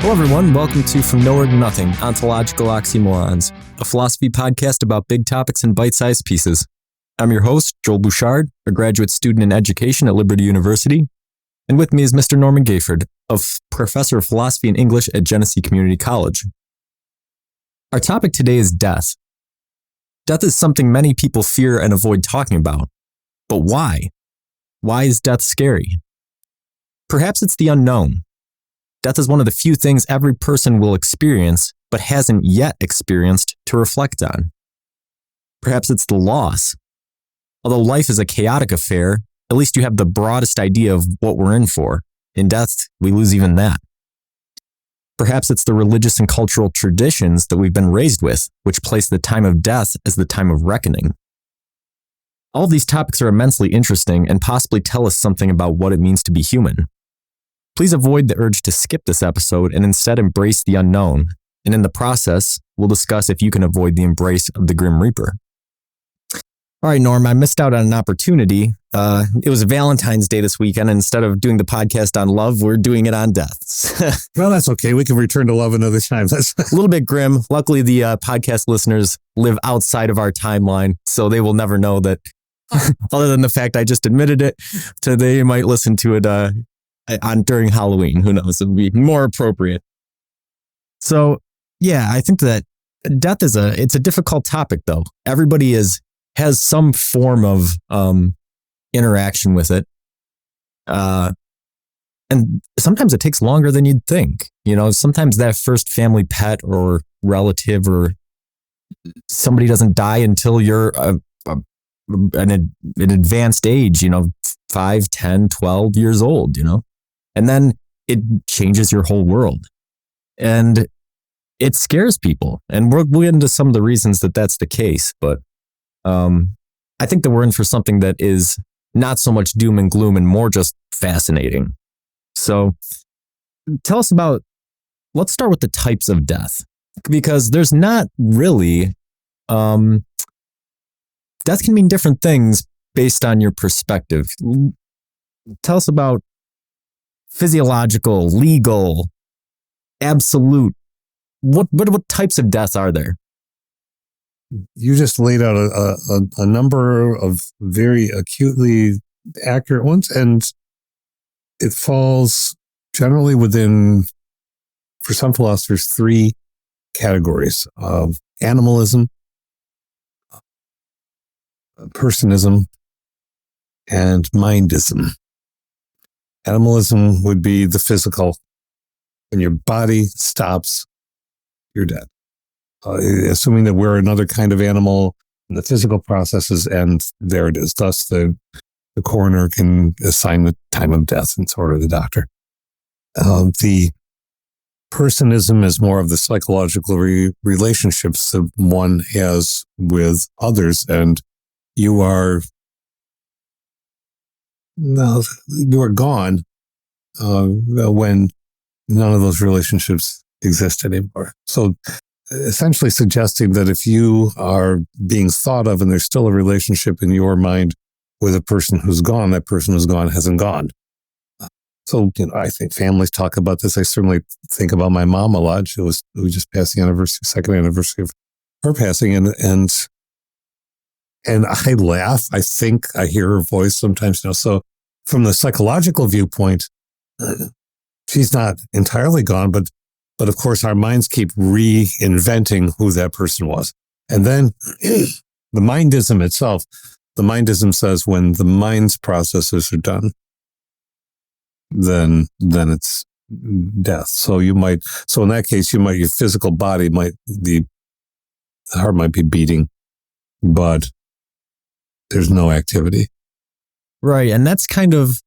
Hello, everyone. Welcome to From Nowhere to Nothing, Ontological Oxymorons, a philosophy podcast about big topics in bite-sized pieces. I'm your host, Joel Bouchard, a graduate student in education at Liberty University. And with me is Mr. Norman Gayford, a professor of philosophy and English at Genesee Community College. Our topic today is death. Death is something many people fear and avoid talking about. But why? Why is death scary? Perhaps it's the unknown. Death is one of the few things every person will experience, but hasn't yet experienced to reflect on. Perhaps it's the loss. Although life is a chaotic affair, at least you have the broadest idea of what we're in for. In death, we lose even that. Perhaps it's the religious and cultural traditions that we've been raised with, which place the time of death as the time of reckoning. All of these topics are immensely interesting and possibly tell us something about what it means to be human. Please avoid the urge to skip this episode and instead embrace the unknown. And in the process, we'll discuss if you can avoid the embrace of the Grim Reaper. All right, Norm, I missed out on an opportunity. It was Valentine's Day this weekend, and instead of doing the podcast on love, we're doing it on death. Well, that's okay. We can return to love another time. That's a little bit grim. Luckily, the podcast listeners live outside of our timeline, so they will never know that, other than the fact I just admitted it, so they might listen to it during Halloween. Who knows? It would be more appropriate. So, yeah, I think that death it's a difficult topic, though. Everybody has some form of interaction with it. And sometimes it takes longer than you'd think. You know, sometimes that first family pet or relative or somebody doesn't die until you're an advanced age, 5, 10, 12 years old, and then it changes your whole world. And it scares people. And we'll get into some of the reasons that that's the case. But I think that we're in for something that is not so much doom and gloom and more just fascinating. So let's start with the types of death, because there's not really, death can mean different things based on your perspective. Tell us about physiological, legal, absolute. What types of deaths are there? You just laid out a number of very acutely accurate ones, and it falls generally within, for some philosophers, 3 categories of animalism, personism, and mindism. Animalism would be the physical. When your body stops, you're dead. Assuming that we're another kind of animal, the physical processes, and there it is. Thus, the coroner can assign the time of death and so order the doctor. The personism is more of the psychological relationships that one has with others, and you are gone when none of those relationships exist anymore. So essentially suggesting that if you are being thought of and there's still a relationship in your mind with a person who's gone, that person who's gone hasn't gone. So, I think families talk about this. I certainly think about my mom a lot. We just passed the second anniversary of her passing, and I laugh. I think I hear her voice sometimes. So from the psychological viewpoint, she's not entirely gone, but of course our minds keep reinventing who that person was. And then the mindism itself, the mindism says when the mind's processes are done, then it's death. So in that case, your physical body the heart might be beating, but there's no activity. Right. And that's kind of,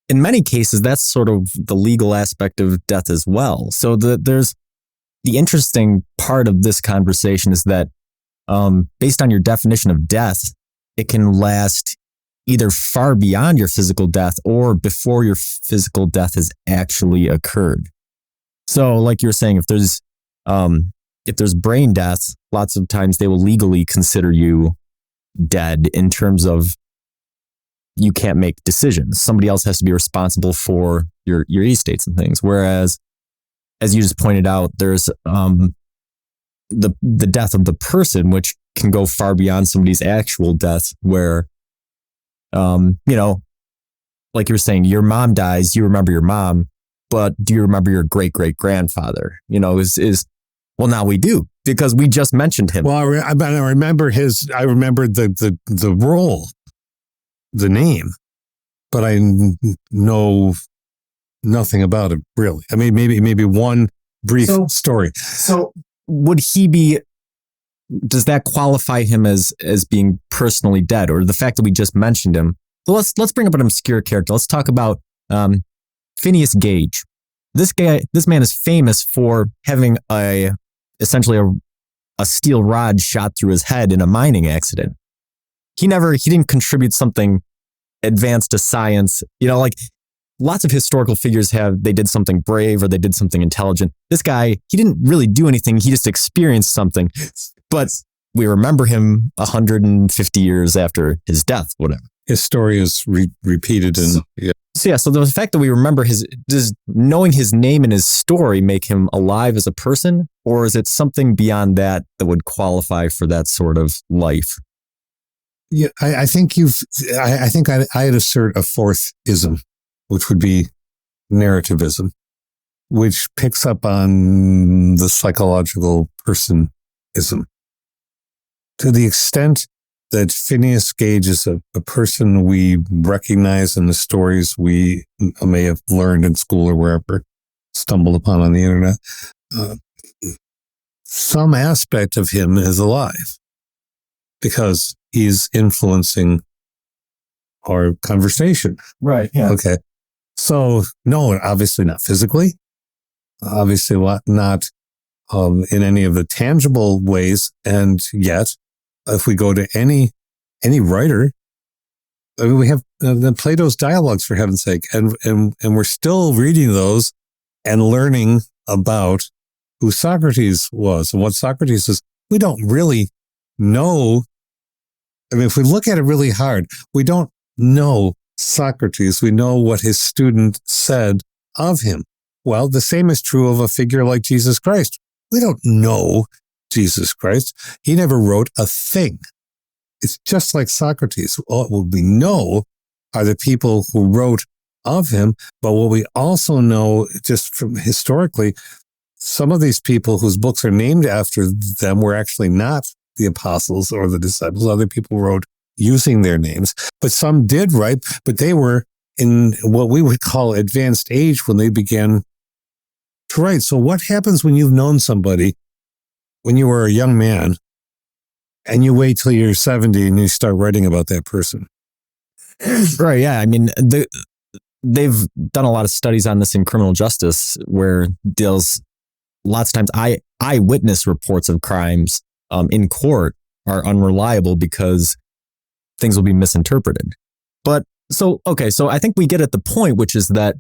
in many cases, that's sort of the legal aspect of death as well. So there's the interesting part of this conversation is that based on your definition of death, it can last either far beyond your physical death or before your physical death has actually occurred. So like you're saying, if there's brain death, lots of times they will legally consider you dead in terms of you can't make decisions. Somebody else has to be responsible for your estates and things. Whereas as you just pointed out, there's the death of the person, which can go far beyond somebody's actual death, where, like you were saying, your mom dies, you remember your mom, but do you remember your great great grandfather? Well, now we do, because we just mentioned him. Well, I remember I remember the role, the name, but I know nothing about it, really. I mean, maybe one brief story. So would he be, does that qualify him as being personally dead, or the fact that we just mentioned him? So let's bring up an obscure character. Let's talk about Phineas Gage. This man is famous for having essentially a steel rod shot through his head in a mining accident. He didn't contribute something advanced to science. Like lots of historical figures they did something brave or they did something intelligent. This guy, he didn't really do anything. He just experienced something, but we remember him 150 years after his death, whatever. His story is repeated. So the fact that we remember does knowing his name and his story make him alive as a person? Or is it something beyond that would qualify for that sort of life? Yeah, I think I'd assert a fourth ism, which would be narrativism, which picks up on the psychological personism. To the extent that Phineas Gage is a person we recognize in the stories we may have learned in school or wherever, stumbled upon on the internet, some aspect of him is alive because he's influencing our conversation. Right. Yeah. Okay. So no, obviously not physically, obviously not in any of the tangible ways. And yet, if we go to any writer, I mean, we have Plato's dialogues, for heaven's sake, and we're still reading those and learning about who Socrates was and what Socrates is. We don't really know. I mean, if we look at it really hard, we don't know Socrates. We know what his student said of him. Well, the same is true of a figure like Jesus Christ. We don't know Jesus Christ. He never wrote a thing. It's just like Socrates. What we know are the people who wrote of him, but what we also know just from historically, some of these people whose books are named after them were actually not the apostles or the disciples. Other people wrote using their names, but some did write, but they were in what we would call advanced age when they began to write. So what happens when you've known somebody when you were a young man and you wait till you're 70 and you start writing about that person? Right. Yeah. I mean, they've done a lot of studies on this in criminal justice where deals lots of times eyewitness reports of crimes in court are unreliable because things will be misinterpreted. But so I think we get at the point, which is that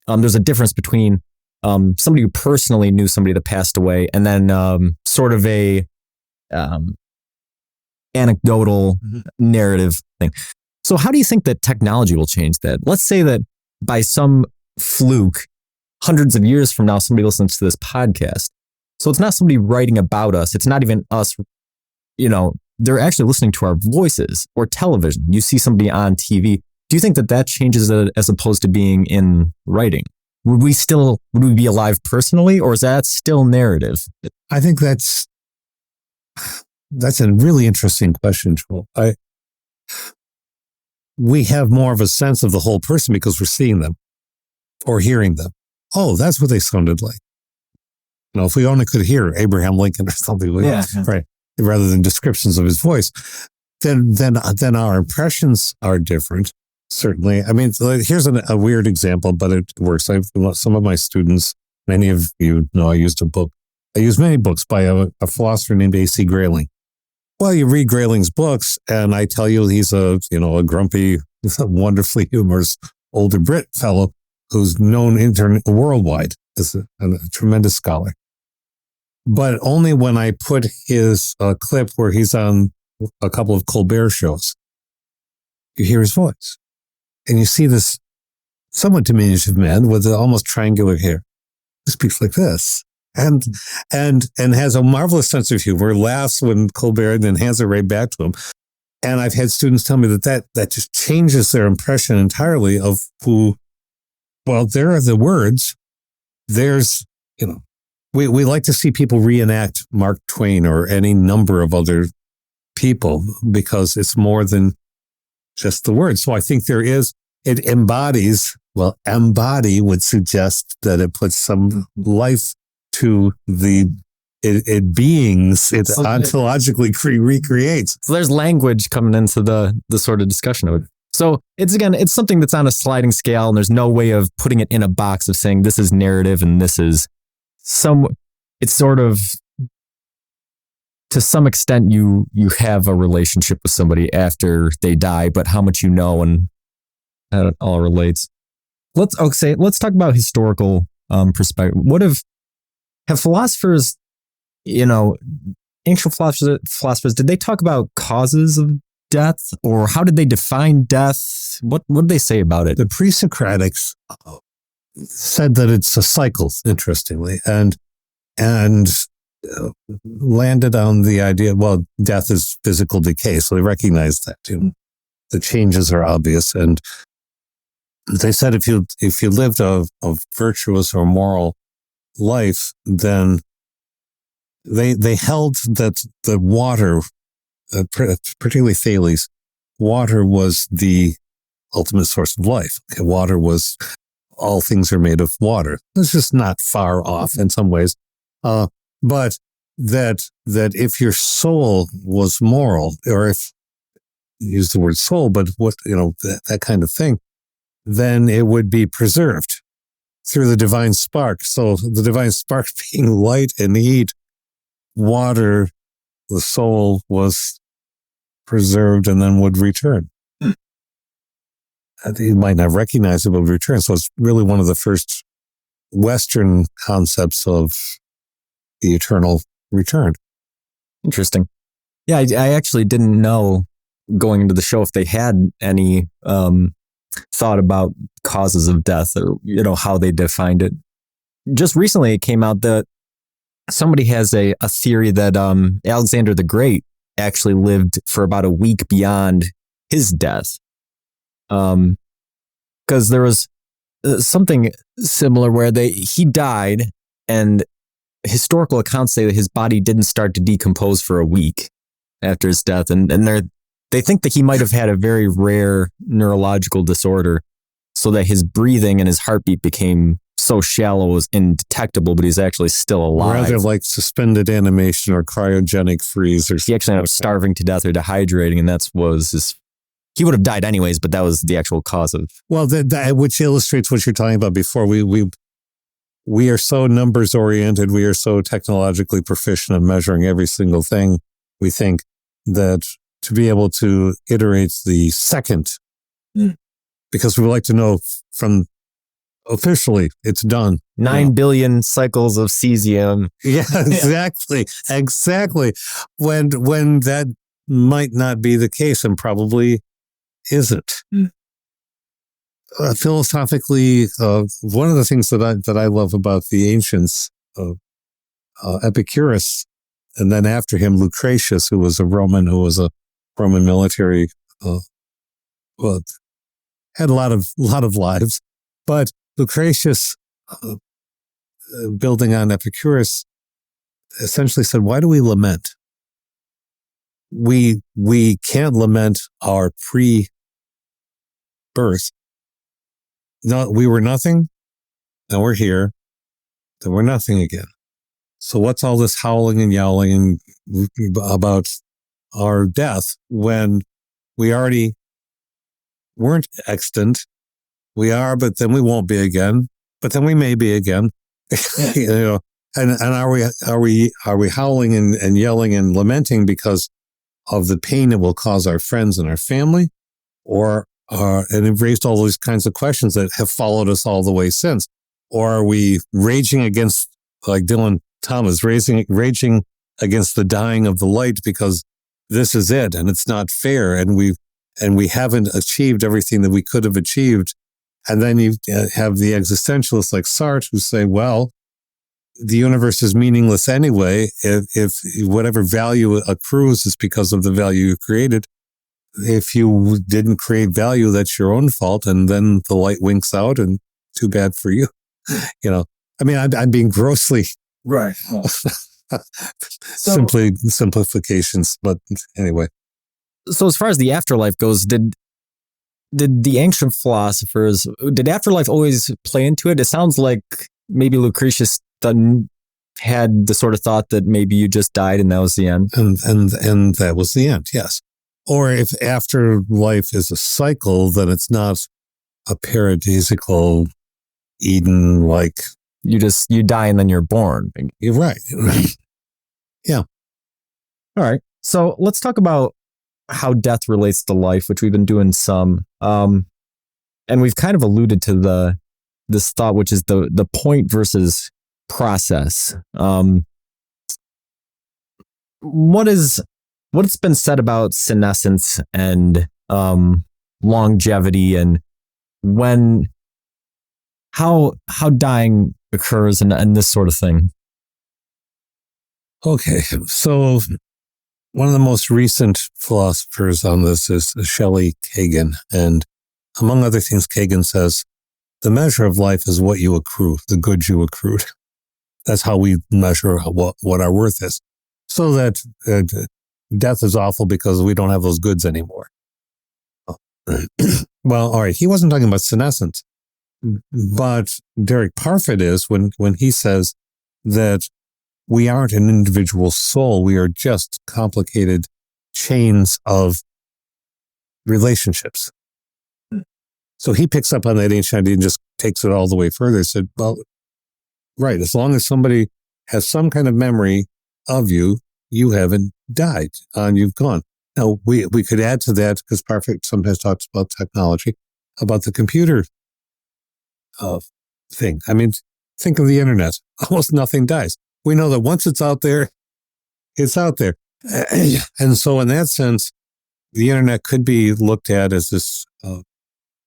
there's a difference between somebody who personally knew somebody that passed away and then sort of a anecdotal narrative thing. So how do you think that technology will change that? Let's say that by some fluke, hundreds of years from now, somebody listens to this podcast. So it's not somebody writing about us. It's not even us, they're actually listening to our voices or television. You see somebody on TV. Do you think that changes it as opposed to being in writing? Would we be alive personally, or is that still narrative? I think that's a really interesting question, Joel. We have more of a sense of the whole person because we're seeing them or hearing them. Oh, that's what they sounded like. If we only could hear Abraham Lincoln or something like that, right? Rather than descriptions of his voice, then our impressions are different. Certainly. I mean, here's a weird example, but it works. Some of my students, many of you know, I used many books by a philosopher named A.C. Grayling. Well, you read Grayling's books and I tell you he's a grumpy, wonderfully humorous older Brit fellow who's known worldwide as a tremendous scholar. But only when I put his clip where he's on a couple of Colbert shows, you hear his voice. And you see this somewhat diminutive man with almost triangular hair. speaks like this. And has a marvelous sense of humor, laughs when Colbert, and then hands it right back to him. And I've had students tell me that just changes their impression entirely of who, well, there are the words. There's, we like to see people reenact Mark Twain or any number of other people because it's more than just the words. So I think it embodies, well, embody would suggest that it puts some life to it beings, it ontologically recreates. So there's language coming into the sort of discussion of it. So it's something that's on a sliding scale, and there's no way of putting it in a box of saying this is narrative and this is it's sort of, to some extent, you have a relationship with somebody after they die, but how much you know and how it all relates. Let's talk about historical perspective. What have philosophers, ancient philosophers, did they talk about causes of death, or how did they define death? What did they say about it? The pre-Socratics said that it's a cycle, interestingly, and landed on the idea, well, death is physical decay. So they recognized that the changes are obvious. And they said if you lived a virtuous or moral life, then they held that the water, particularly Thales, water was the ultimate source of life. Okay, water was, all things are made of water. It's just not far off in some ways. But that if your soul was moral, or if use the word soul, but that kind of thing, then it would be preserved through the divine spark. So the divine spark being light and heat, water, the soul was preserved and then would return. You might not recognize it, but would return. So it's really one of the first Western concepts of the eternal return. Interesting. Yeah, I actually didn't know going into the show if they had any thought about causes of death, or how they defined it. Just recently, it came out that somebody has a theory that Alexander the Great actually lived for about a week beyond his death, because there was something similar where he died, and historical accounts say that his body didn't start to decompose for a week after his death. And they think that he might have had a very rare neurological disorder, so that his breathing and his heartbeat became so shallow as indetectable, but he's actually still alive. Rather like suspended animation or cryogenic freeze. Or he actually ended up starving to death or dehydrating, and he would have died anyways, but that was the actual cause of... Well, that which illustrates what you're talking about before. We are so numbers oriented. We are so technologically proficient at measuring every single thing. We think that to be able to iterate the second, because we like to know from officially it's done. 9 billion cycles of cesium. Yeah, exactly. Exactly. When that might not be the case, and probably isn't. Philosophically, one of the things that I love about the ancients, Epicurus, and then after him Lucretius, who was a Roman military, had a lot of lives, but Lucretius, building on Epicurus, essentially said, "Why do we lament? We can't lament our pre-birth. No, we were nothing, and we're here, then we're nothing again. So what's all this howling and yowling about our death when we already weren't extant? We are, but then we won't be again. But then we may be again. And are we howling and yelling and lamenting because of the pain it will cause our friends and our family, and it raised all these kinds of questions that have followed us all the way since? Or are we raging against, like Dylan Thomas, raging against the dying of the light because this is it and it's not fair, and we haven't achieved everything that we could have achieved? And then you have the existentialists like Sartre who say, well, the universe is meaningless anyway. If whatever value accrues is because of the value you created. If you didn't create value, that's your own fault. And then the light winks out and too bad for you. I mean, I'm being grossly right. simply simplifications. But anyway. So as far as the afterlife goes, did the ancient philosophers, did afterlife always play into it? It sounds like maybe Lucretius had the sort of thought that maybe you just died and that was the end. And that was the end, yes. Or if afterlife is a cycle, then it's not a paradisical Eden like. You die and then you're born. You're right. Yeah. All right. So let's talk about how death relates to life, which we've been doing some. And we've kind of alluded to this thought, which is the point versus process. What's been said about senescence and longevity and how dying occurs and this sort of thing? Okay, so one of the most recent philosophers on this is Shelley Kagan, and among other things, Kagan says the measure of life is what you accrue, the goods you accrued. That's how we measure what our worth is. So that death is awful because we don't have those goods anymore. Well, all right, he wasn't talking about senescence, but Derek Parfit is when he says that we aren't an individual soul, we are just complicated chains of relationships. So he picks up on that ancient idea and just takes it all the way further. Said, well, right, as long as somebody has some kind of memory of you, you haven't died and you've gone. Now, we could add to that, because Parfit sometimes talks about technology, about the computer thing. I mean, think of the internet. Almost nothing dies. We know that once it's out there, it's out there. And so in that sense, the internet could be looked at as this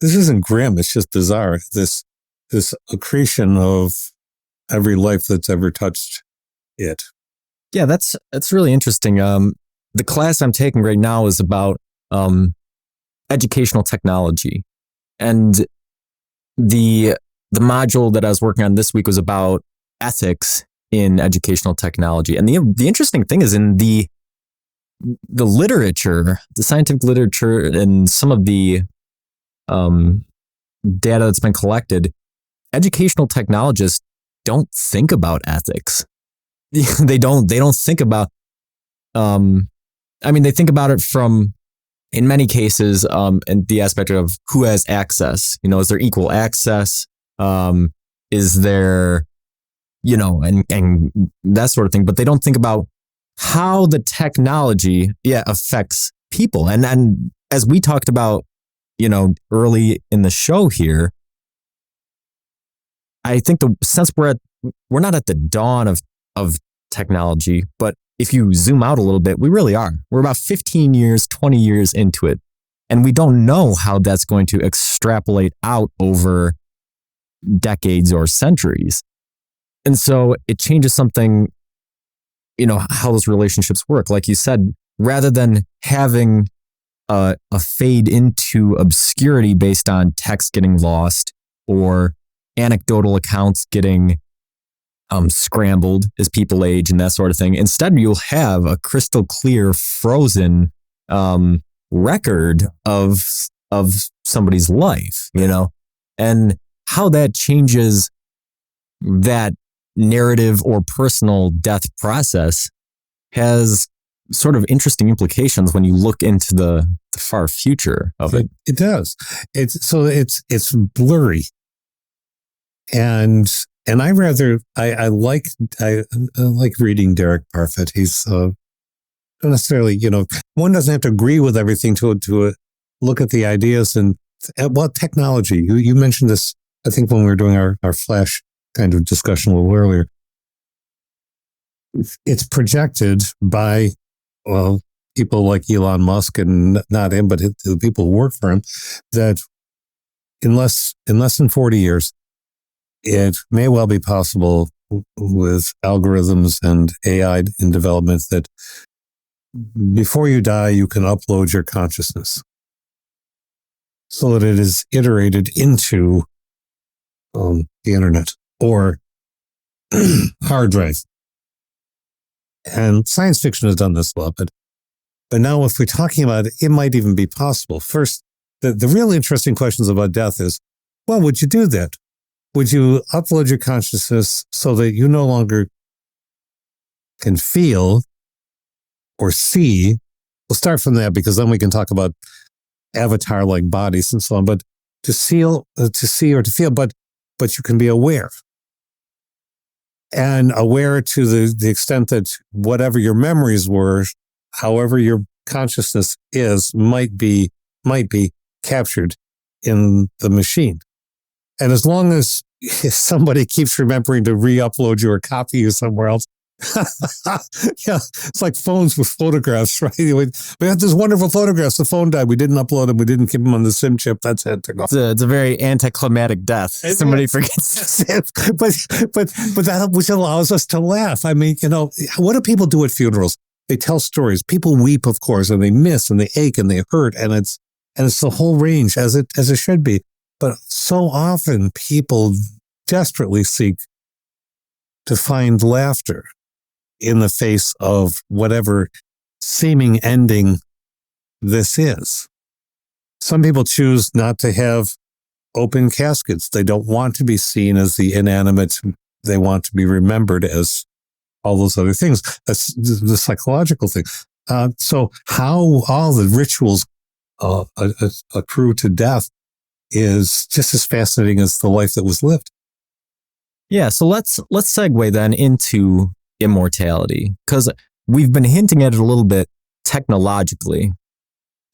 isn't grim, it's just bizarre. This accretion of every life that's ever touched it. Yeah, that's really interesting. The class I'm taking right now is about educational technology. And the module that I was working on this week was about ethics in educational technology. And the interesting thing is in the literature, the scientific literature and some of the data that's been collected, educational technologists don't think about ethics. They don't think about, they think about it from, in many cases, in the aspect of who has access. Is there equal access? Is there, and that sort of thing. But they don't think about how the technology, affects people. And as we talked about, early in the show here, I think since we're not at the dawn of technology, but if you zoom out a little bit, we really are. We're about 15 years, 20 years into it. And we don't know how that's going to extrapolate out over decades or centuries. And so it changes something, how those relationships work. Like you said, rather than having a fade into obscurity based on text getting lost or anecdotal accounts getting scrambled as people age and that sort of thing. Instead, you'll have a crystal clear, frozen record of somebody's life, and how that changes that narrative or personal death process has sort of interesting implications when you look into the far future of it. It does. It's blurry. And I like reading Derek Parfit. He's not necessarily, one doesn't have to agree with everything to look at the ideas and technology. You mentioned this, I think, when we were doing our flash kind of discussion a little earlier. It's projected by, people like Elon Musk, and not him, but the people who work for him, that in less than 40 years, it may well be possible with algorithms and AI in development that before you die, you can upload your consciousness so that it is iterated into the internet or hard drive. And science fiction has done this a lot, but now if we're talking about it, it might even be possible. First, the real interesting questions about death is, well, would you do that? Would you upload your consciousness so that you no longer can feel or see? We'll start from that because then we can talk about avatar-like bodies and so on. But to see or to feel, but you can be aware. And aware to the extent that whatever your memories were, however your consciousness is, might be captured in the machine. And as long as somebody keeps remembering to re-upload you or copy you somewhere else, yeah, it's like phones with photographs, right? We had this wonderful photographs. The phone died. We didn't upload them. We didn't keep them on the SIM chip. That's it. It's a very anticlimactic death. Somebody forgets. but that which allows us to laugh. I mean, what do people do at funerals? They tell stories. People weep, of course, and they miss and they ache and they hurt, and it's the whole range as it should be. But so often people desperately seek to find laughter in the face of whatever seeming ending this is. Some people choose not to have open caskets. They don't want to be seen as the inanimate. They want to be remembered as all those other things. That's the psychological thing. So how all the rituals accrue to death is just as fascinating as the life that was lived. Yeah, so let's segue then into immortality, because we've been hinting at it a little bit technologically,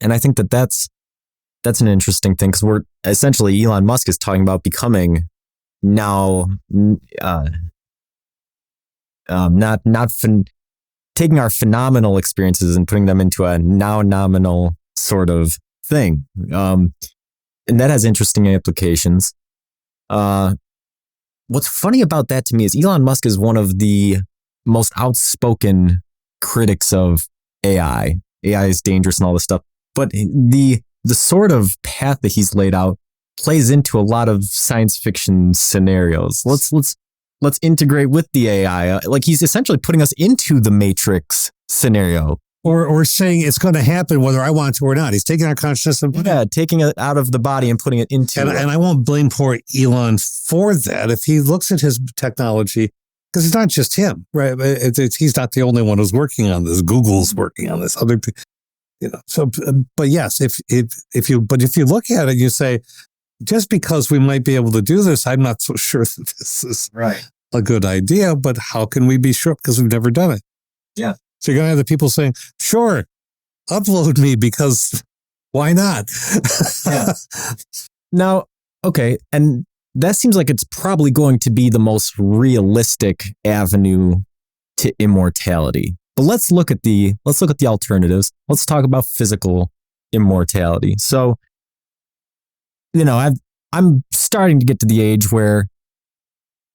and I think that's an interesting thing, because we're essentially, Elon Musk is talking about becoming now taking our phenomenal experiences and putting them into a now nominal sort of thing, and that has interesting implications. What's funny about that to me is Elon Musk is one of the most outspoken critics of AI. AI is dangerous and all this stuff. But the sort of path that he's laid out plays into a lot of science fiction scenarios. Let's integrate with the AI. Like, he's essentially putting us into the Matrix scenario. Or saying it's going to happen whether I want to or not. He's taking our consciousness and taking it out of the body and putting it into it. And I won't blame poor Elon for that. If he looks at his technology, because it's not just him, right? He's not the only one who's working on this. Google's working on this. Other, So, but yes, if you look at it, you say, just because we might be able to do this, I'm not so sure that this is a good idea. But how can we be sure? Because we've never done it. Yeah. So you're going to have the people saying, sure, upload me, because why not? Yeah. Now, okay. And that seems like it's probably going to be the most realistic avenue to immortality. But let's look at the alternatives. Let's talk about physical immortality. So, I'm starting to get to the age where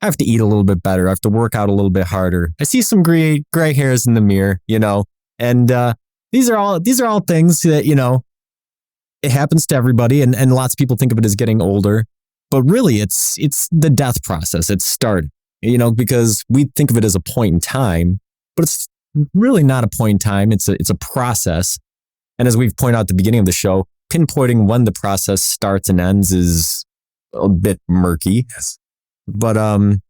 I have to eat a little bit better. I have to work out a little bit harder. I see some gray hairs in the mirror, and these are all things that, it happens to everybody, and lots of people think of it as getting older, but really it's the death process. It's starting, because we think of it as a point in time, but it's really not a point in time. It's a process. And as we've pointed out at the beginning of the show, pinpointing when the process starts and ends is a bit murky. Yes. But, and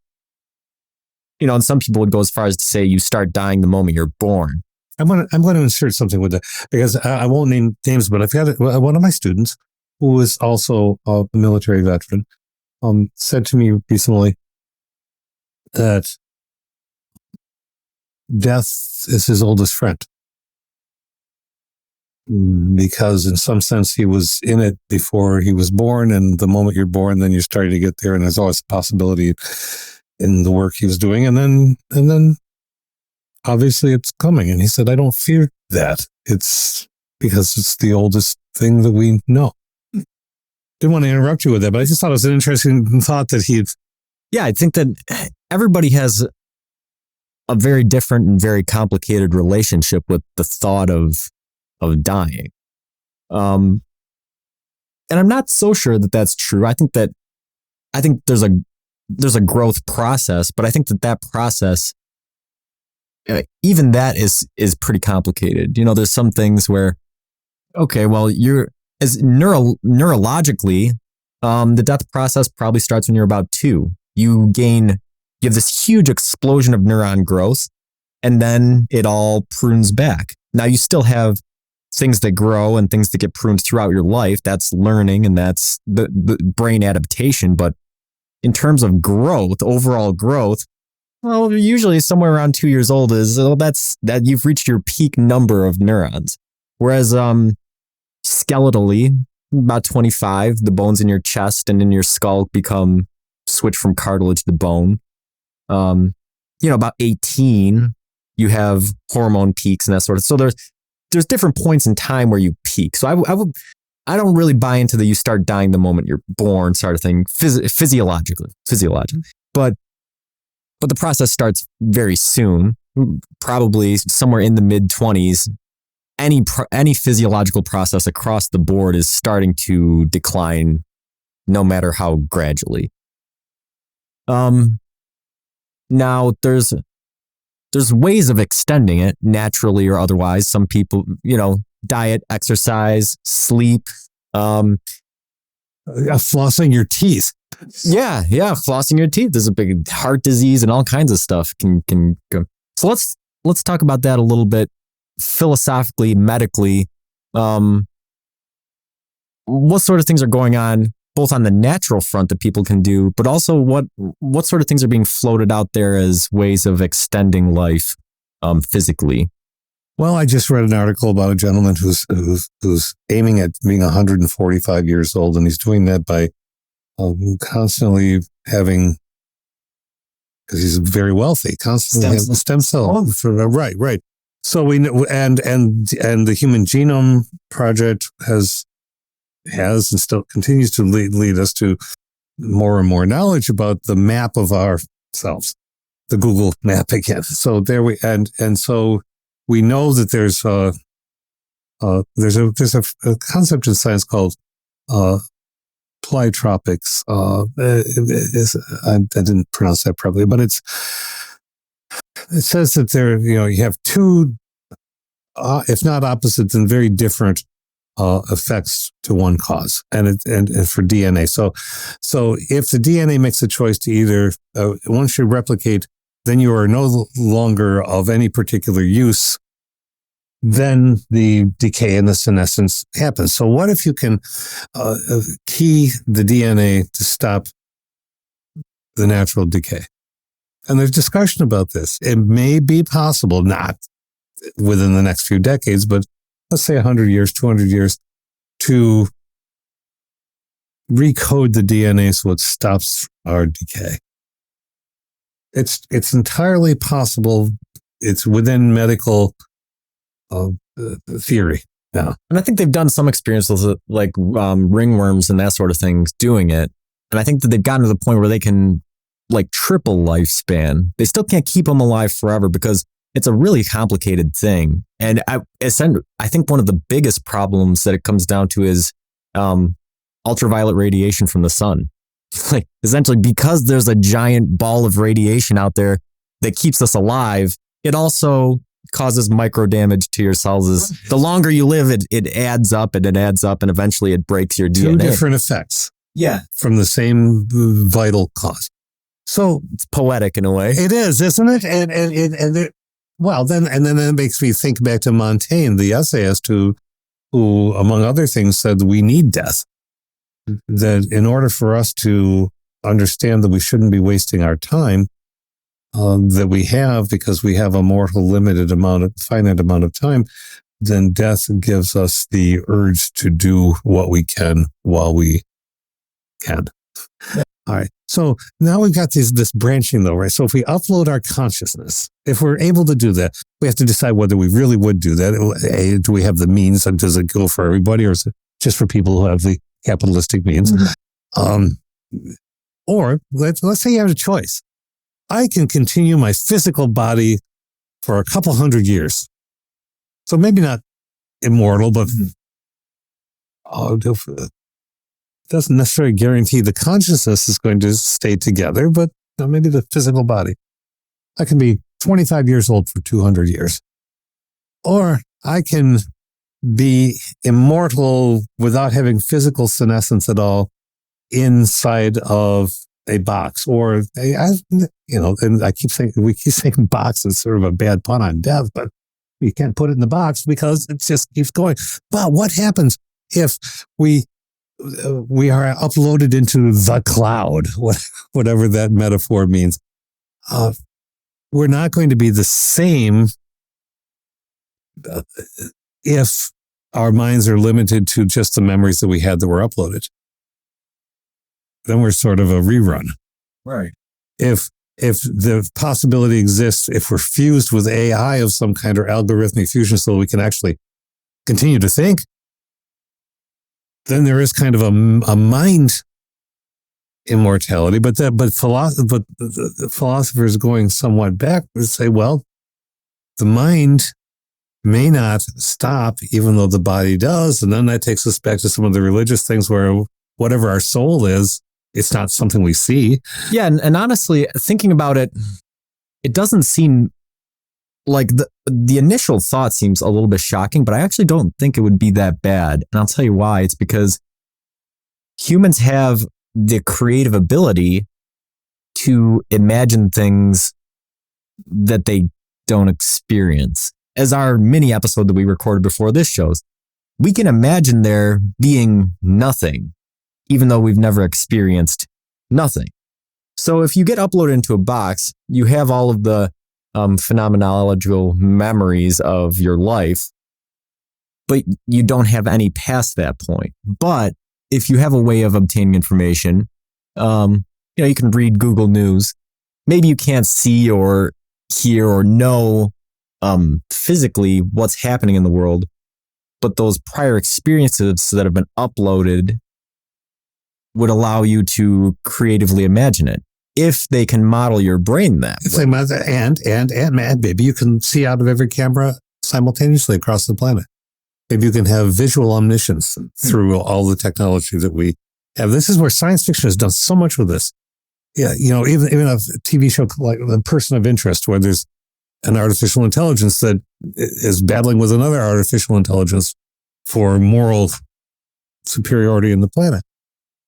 some people would go as far as to say you start dying the moment you're born. I'm going to insert something with that, because I won't name names, but I've got one of my students who is also a military veteran, said to me recently that death is his oldest friend, because in some sense he was in it before he was born, and the moment you're born, then you're starting to get there, and there's always a possibility in the work he was doing, and then obviously it's coming. And he said, I don't fear that. It's because it's the oldest thing that we know. Didn't want to interrupt you with that, but I just thought it was an interesting thought that he'd. Yeah, I think that everybody has a very different and very complicated relationship with the thought of dying. And I'm not so sure that that's true. I think there's a growth process, but I think that process, even that is pretty complicated. There's some things where, okay, well, you're as neurologically, the death process probably starts when you're about 2. You have this huge explosion of neuron growth, and then it all prunes back. Now you still have things that grow and things that get pruned throughout your life. That's learning and that's the brain adaptation. But in terms of growth, overall growth, well, usually somewhere around 2 years old that you've reached your peak number of neurons. Whereas skeletally, about 25, the bones in your chest and in your skull switch from cartilage to bone. About 18, you have hormone peaks and that sort of. So there's different points in time where you peak. So I don't really buy into the you start dying the moment you're born sort of thing physiologically. But the process starts very soon, probably somewhere in the mid-20s. Any physiological process across the board is starting to decline, no matter how gradually. Now there's ways of extending it naturally or otherwise. Some people, diet, exercise, sleep, flossing your teeth. Yeah, flossing your teeth. There's a big heart disease and all kinds of stuff can go. So let's talk about that a little bit philosophically, medically. What sort of things are going on both on the natural front that people can do, but also what sort of things are being floated out there as ways of extending life physically? Well, I just read an article about a gentleman who's aiming at being 145 years old, and he's doing that by constantly having, because he's very wealthy, constantly having stem cell. Right. So we know, and the Human Genome Project has and still continues to lead us to more and more knowledge about the map of ourselves, the Google map again. So there so we know that there's a concept in science called pleiotropes. I didn't pronounce that properly, but it says that there, you have two, if not opposite, then very different effects to one cause, and for DNA. So if the DNA makes a choice to either once you replicate, then you are no longer of any particular use, then the decay and the senescence happens. So what if you can key the DNA to stop the natural decay? And there's discussion about this. It may be possible, not within the next few decades, but let's say 100 years, 200 years, to recode the DNA so it stops our decay. It's entirely possible. It's within medical theory now. And I think they've done some experiments with like ringworms and that sort of thing doing it. And I think that they've gotten to the point where they can like triple lifespan. They still can't keep them alive forever because it's a really complicated thing. And I think one of the biggest problems that it comes down to is ultraviolet radiation from the sun. Like essentially because there's a giant ball of radiation out there that keeps us alive, it also causes micro damage to your cells. The longer you live, it adds up and eventually it breaks your DNA. Two different effects. Yeah. From the same vital cause. So it's poetic in a way. It is, isn't it? And then that makes me think back to Montaigne, the essayist who, among other things, said we need death. That in order for us to understand that we shouldn't be wasting our time that we have, because we have a mortal finite amount of time, then death gives us the urge to do what we can while we can. Yeah. All right. So now we've got this branching though, right? So if we upload our consciousness, if we're able to do that, we have to decide whether we really would do that. Do we have the means, and does it go for everybody, or is it just for people who have the capitalistic means? Mm-hmm. Or let's say you have a choice. I can continue my physical body for a couple hundred years. So maybe not immortal, but it doesn't necessarily guarantee the consciousness is going to stay together, but maybe the physical body. I can be 25 years old for 200 years. Or I can be immortal without having physical senescence at all inside of a box. Or, and I keep saying, we keep saying box is sort of a bad pun on death, but you can't put it in the box because it just keeps going. But what happens if we are uploaded into the cloud, whatever that metaphor means? We're not going to be the same if our minds are limited to just the memories that we had that were uploaded. Then we're sort of a rerun. Right. If the possibility exists, if we're fused with AI of some kind or algorithmic fusion so we can actually continue to think, then there is kind of a mind immortality. But the philosophers going somewhat backwards say, well, the mind may not stop even though the body does. And then that takes us back to some of the religious things where whatever our soul is, it's not something we see. Yeah. And honestly, thinking about it, it doesn't seem like the initial thought seems a little bit shocking, but I actually don't think it would be that bad. And I'll tell you why. It's because humans have the creative ability to imagine things that they don't experience. As our mini episode that we recorded before this shows, we can imagine there being nothing, even though we've never experienced nothing. So if you get uploaded into a box, you have all of the phenomenological memories of your life, but you don't have any past that point. But if you have a way of obtaining information, you can read Google News. Maybe you can't see or hear or know physically what's happening in the world, but those prior experiences that have been uploaded would allow you to creatively imagine it if they can model your brain that way. And maybe you can see out of every camera simultaneously across the planet. Maybe you can have visual omniscience through all the technology that we have. This is where science fiction has done so much with this. Yeah, even a TV show like The Person of Interest, where there's an artificial intelligence that is battling with another artificial intelligence for moral superiority in the planet.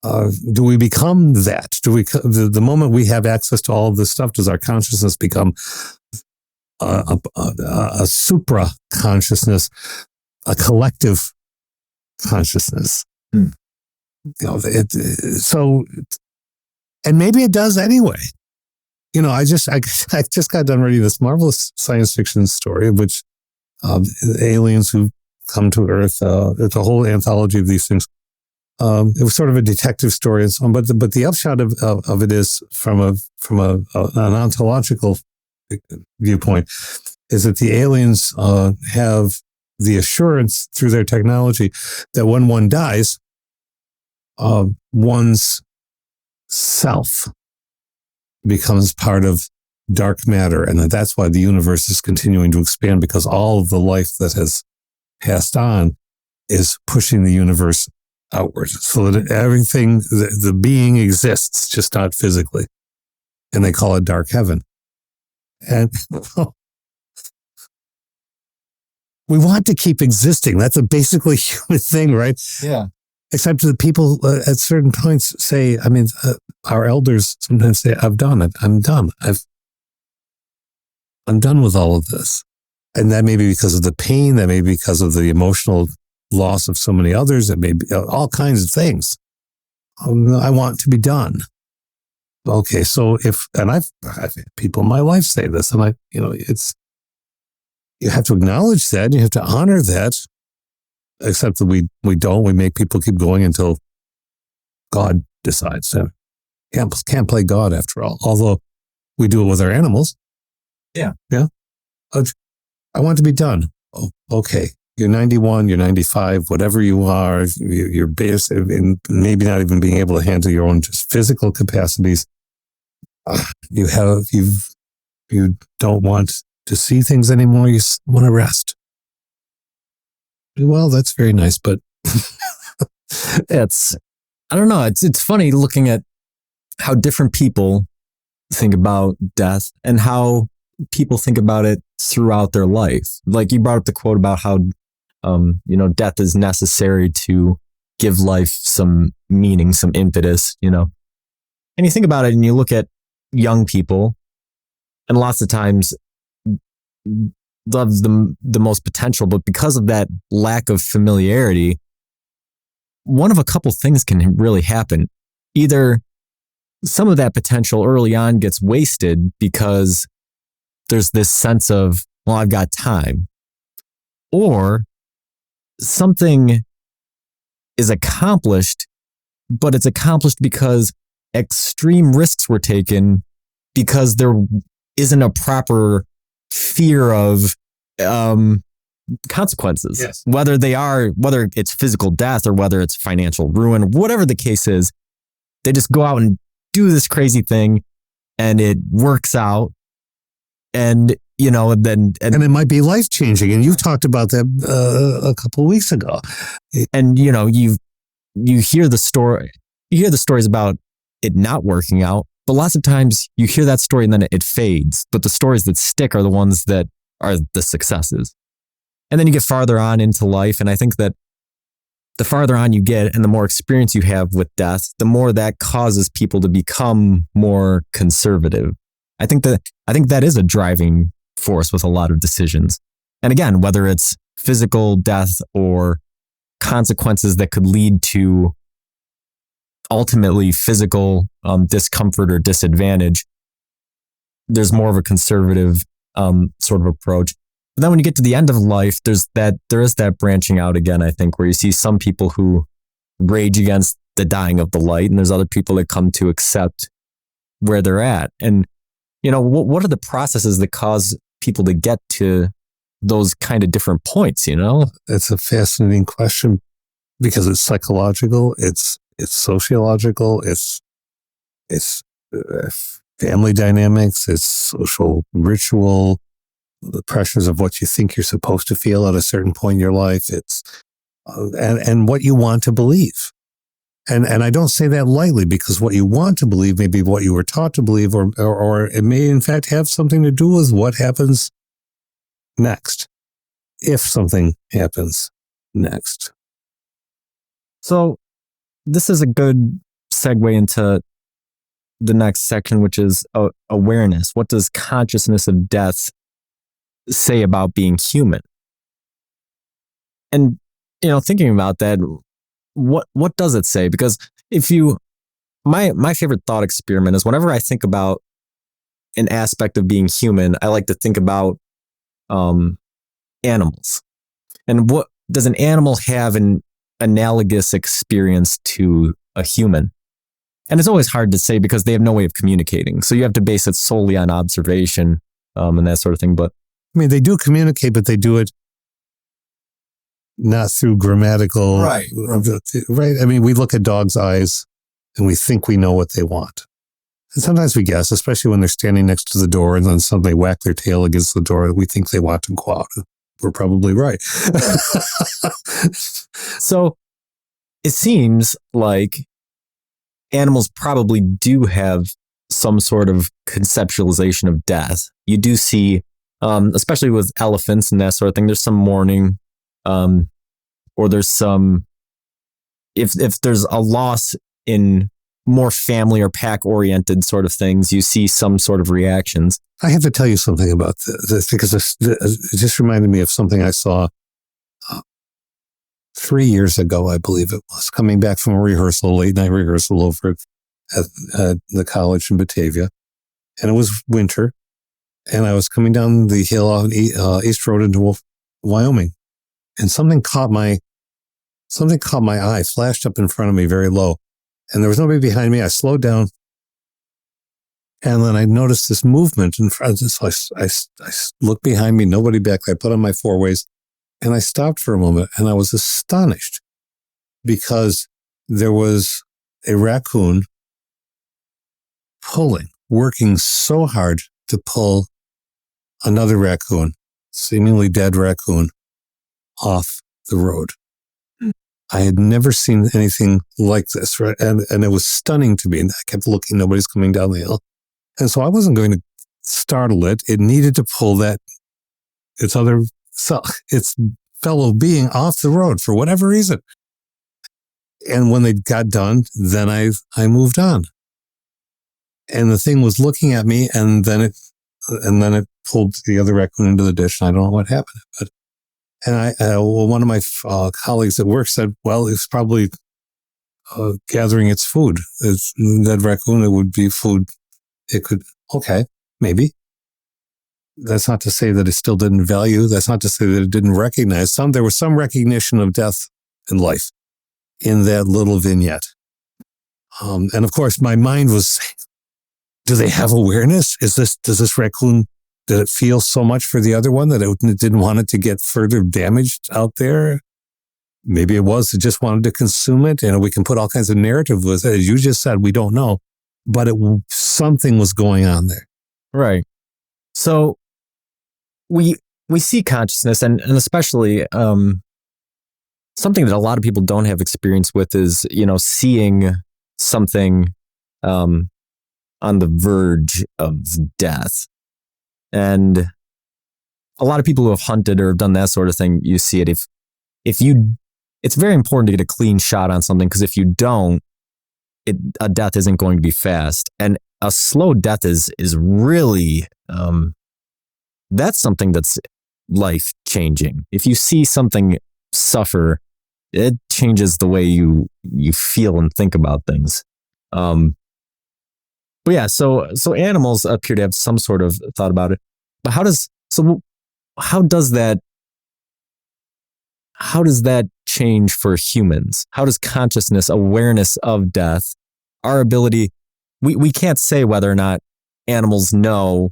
Do we become that? The moment we have access to all of this stuff, does our consciousness become a supra consciousness, a collective consciousness? And maybe it does anyway. I just got done reading this marvelous science fiction story of which aliens who come to Earth. It's a whole anthology of these things. It was sort of a detective story and so on, but the upshot of it is from an ontological viewpoint is that the aliens have the assurance through their technology that when one dies, one's self becomes part of dark matter, and that's why the universe is continuing to expand, because all of the life that has passed on is pushing the universe outward, so that everything, the being exists, just not physically. And they call it dark heaven. And we want to keep existing. That's a basically human thing, right? Yeah. Except that people at certain points say, our elders sometimes say, I've done it. I'm done. I'm done with all of this. And that may be because of the pain. That may be because of the emotional loss of so many others. It may be all kinds of things. I want to be done. Okay, so I've had people in my life say this, and you have to acknowledge that, you have to honor that, except that we don't. We make people keep going until God decides. Can't play God after all, although we do it with our animals. Yeah. Yeah. I want to be done. Oh, okay. You're 91, you're 95, whatever you are, you're basic, and maybe not even being able to handle your own just physical capacities. you don't want to see things anymore. You want to rest. Well, that's very nice, but I don't know. It's funny looking at how different people think about death and how people think about it throughout their life. Like you brought up the quote about how, death is necessary to give life some meaning, some impetus, and you think about it and you look at young people and lots of times loves the most potential, but because of that lack of familiarity, one of a couple things can really happen. Either some of that potential early on gets wasted because there's this sense of, well, I've got time, or something is accomplished, but it's accomplished because extreme risks were taken because there isn't a proper fear of consequences, yes. whether it's physical death or whether it's financial ruin, whatever the case is. They just go out and do this crazy thing and it works out. And, and it might be life changing. And you talked about that a couple of weeks ago. And, you hear the stories about it not working out, but lots of times you hear that story and then it fades. But the stories that stick are the ones that are the successes. And then you get farther on into life. And I think that the farther on you get and the more experience you have with death, the more that causes people to become more conservative. I think that is a driving force with a lot of decisions. And again, whether it's physical death or consequences that could lead to ultimately physical discomfort or disadvantage, there's more of a conservative sort of approach. But then when you get to the end of life, there is that branching out again, I think, where you see some people who rage against the dying of the light, and there's other people that come to accept where they're at. And, what are the processes that cause people to get to those kind of different points, It's a fascinating question because it's psychological, it's sociological, it's family dynamics, it's social ritual, the pressures of what you think you're supposed to feel at a certain point in your life. It's and what you want to believe. And I don't say that lightly because what you want to believe may be what you were taught to believe, or it may in fact have something to do with what happens next, if something happens next. So this is a good segue into the next section, which is awareness. What does consciousness of death say about being human? And, thinking about that, what does it say? Because my favorite thought experiment is whenever I think about an aspect of being human, I like to think about animals. And what does an animal have an analogous experience to a human? And it's always hard to say because they have no way of communicating. So you have to base it solely on observation and that sort of thing. But I mean, they do communicate, but they do it not through grammatical. Right. Right. I mean, we look at dogs' eyes and we think we know what they want. And sometimes we guess, especially when they're standing next to the door and then suddenly whack their tail against the door. We think they want to go out. We're probably right. So it seems like animals probably do have some sort of conceptualization of death. You do see, especially with elephants and that sort of thing, there's some mourning, or there's some, if there's a loss in more family or pack oriented sort of things, you see some sort of reactions. I have to tell you something about this because it just reminded me of something I saw 3 years ago, I believe it was, coming back from a late night rehearsal over at the college in Batavia. And it was winter. And I was coming down the hill on East Road into Wyoming. And something caught my eye, flashed up in front of me very low. And there was nobody behind me. I slowed down. And then I noticed this movement in front. So I looked behind me, nobody back there. I put on my four ways. And I stopped for a moment and I was astonished because there was a raccoon pulling working so hard to pull another raccoon, seemingly dead raccoon, off the road. I had never seen anything like this, right? And it was stunning to me. And I kept looking, nobody's coming down the hill. And so I wasn't going to startle it. It needed to pull its fellow being off the road for whatever reason. And when they got done, then I moved on. And the thing was looking at me, and then it pulled the other raccoon into the ditch. And I don't know what happened, but one of my colleagues at work said, "Well, it's probably gathering its food. It's that raccoon. It would be food. It could. Okay, maybe. That's not to say that it still didn't value. That's not to say that it didn't recognize there was some recognition of death and life in that little vignette. And of course, my mind was saying, do they have awareness? Does this raccoon, did it feel so much for the other one that it didn't want it to get further damaged out there? Maybe it just wanted to consume it. And we can put all kinds of narrative with it. As you just said, we don't know, but something was going on there. Right. So we see consciousness, and especially something that a lot of people don't have experience with is, seeing something on the verge of death. And a lot of people who have hunted or have done that sort of thing, you see it. It's very important to get a clean shot on something, because if you don't, a death isn't going to be fast. And a slow death is really, that's something that's life changing. If you see something suffer, it changes the way you feel and think about things. But yeah, so animals appear to have some sort of thought about it. But how does that change for humans? How does consciousness, awareness of death, our ability, we can't say whether or not animals know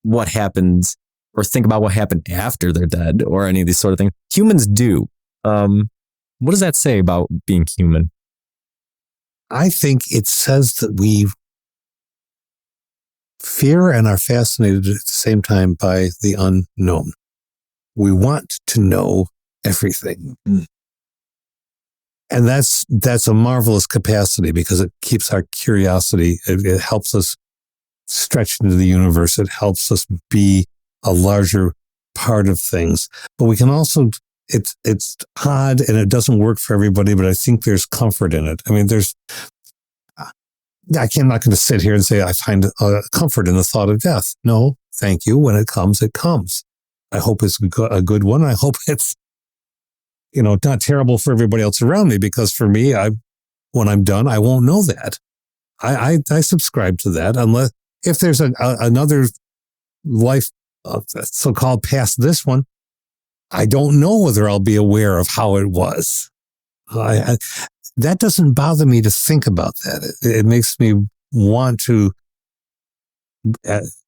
what happens or think about what happened after they're dead or any of these sort of things. Humans do. What does that say about being human? I think it says that we fear and are fascinated at the same time by the unknown. We want to know everything. And that's a marvelous capacity, because it keeps our curiosity. It helps us stretch into the universe. It helps us be a larger part of things. But we can also, it's odd and it doesn't work for everybody, but I think there's comfort in it. I mean, I'm not going to sit here and say I find comfort in the thought of death. No, thank you. When it comes, it comes. I hope it's a good one. I hope it's, not terrible for everybody else around me, because for me, when I'm done, I won't know that. I subscribe to that, unless if there's another life so-called past this one, I don't know whether I'll be aware of how it was. That doesn't bother me to think about that. It makes me want to,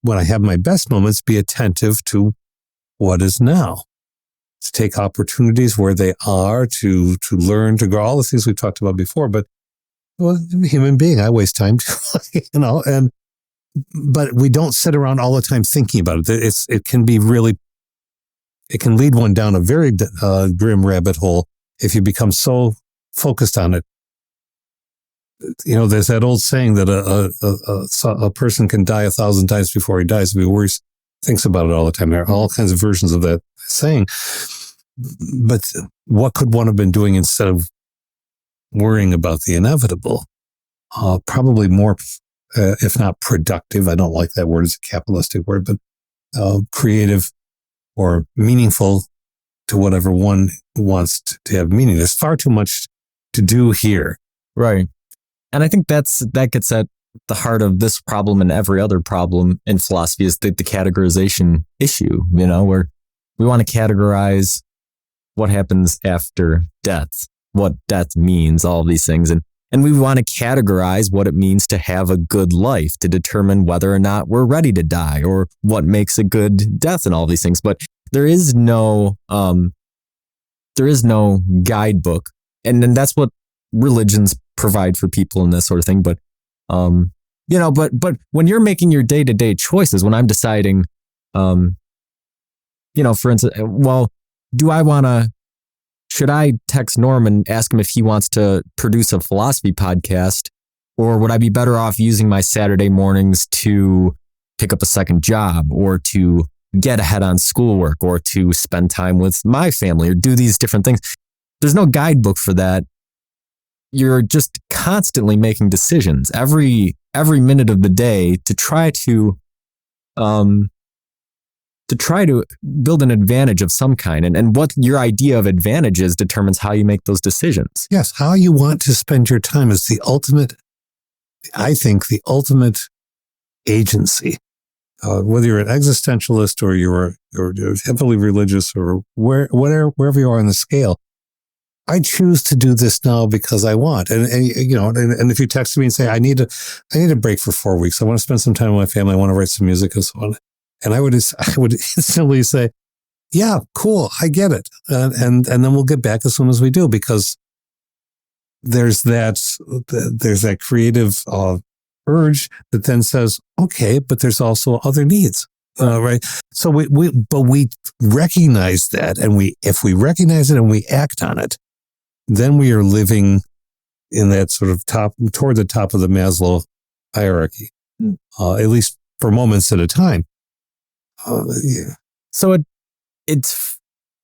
when I have my best moments, be attentive to what is now. To take opportunities where they are, to learn, to grow, all the things we've talked about before. But, well, I'm a human being, I waste time too, but we don't sit around all the time thinking about it. It can lead one down a very grim rabbit hole if you become so focused on it. There's that old saying that a person can die 1,000 times before he dies if he worries, thinks about it all the time. There are all kinds of versions of that saying. But what could one have been doing instead of worrying about the inevitable? Probably more, if not productive. I don't like that word. It's a capitalistic word, but creative or meaningful to whatever one wants to have meaning. There's far too much to do here. Right. And I think that gets at the heart of this problem and every other problem in philosophy, is the categorization issue, where we want to categorize what happens after death, what death means, all of these things. And we want to categorize what it means to have a good life, to determine whether or not we're ready to die, or what makes a good death and all these things. But there is no guidebook. And then that's what religions provide for people and that sort of thing. But but when you're making your day-to-day choices, when I'm deciding, for instance, well, should I text Norm and ask him if he wants to produce a philosophy podcast, or would I be better off using my Saturday mornings to pick up a second job, or to get ahead on schoolwork, or to spend time with my family, or do these different things? There's no guidebook for that. You're just constantly making decisions every minute of the day to try to build an advantage of some kind. And what your idea of advantage is determines how you make those decisions. Yes, how you want to spend your time is the ultimate agency. Whether you're an existentialist or you're heavily religious or wherever you are on the scale, I choose to do this now because I want. And if you text me and say, I need a break for 4 weeks, I want to spend some time with my family, I want to write some music and so on. And I would instantly say, yeah, cool, I get it. And then we'll get back as soon as we do, because there's that creative urge that then says, okay, but there's also other needs. Right. So we recognize that. And if we recognize it and we act on it, then we are living in that sort of toward the top of the Maslow hierarchy, at least for moments at a time. Yeah. So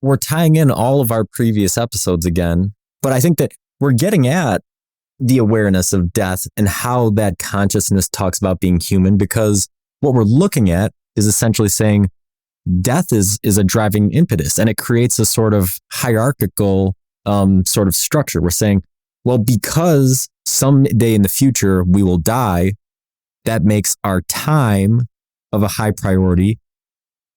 we're tying in all of our previous episodes again, but I think that we're getting at the awareness of death and how that consciousness talks about being human, because what we're looking at is essentially saying death is a driving impetus, and it creates a sort of hierarchical sort of structure. We're saying, well, because someday in the future we will die, that makes our time of a high priority,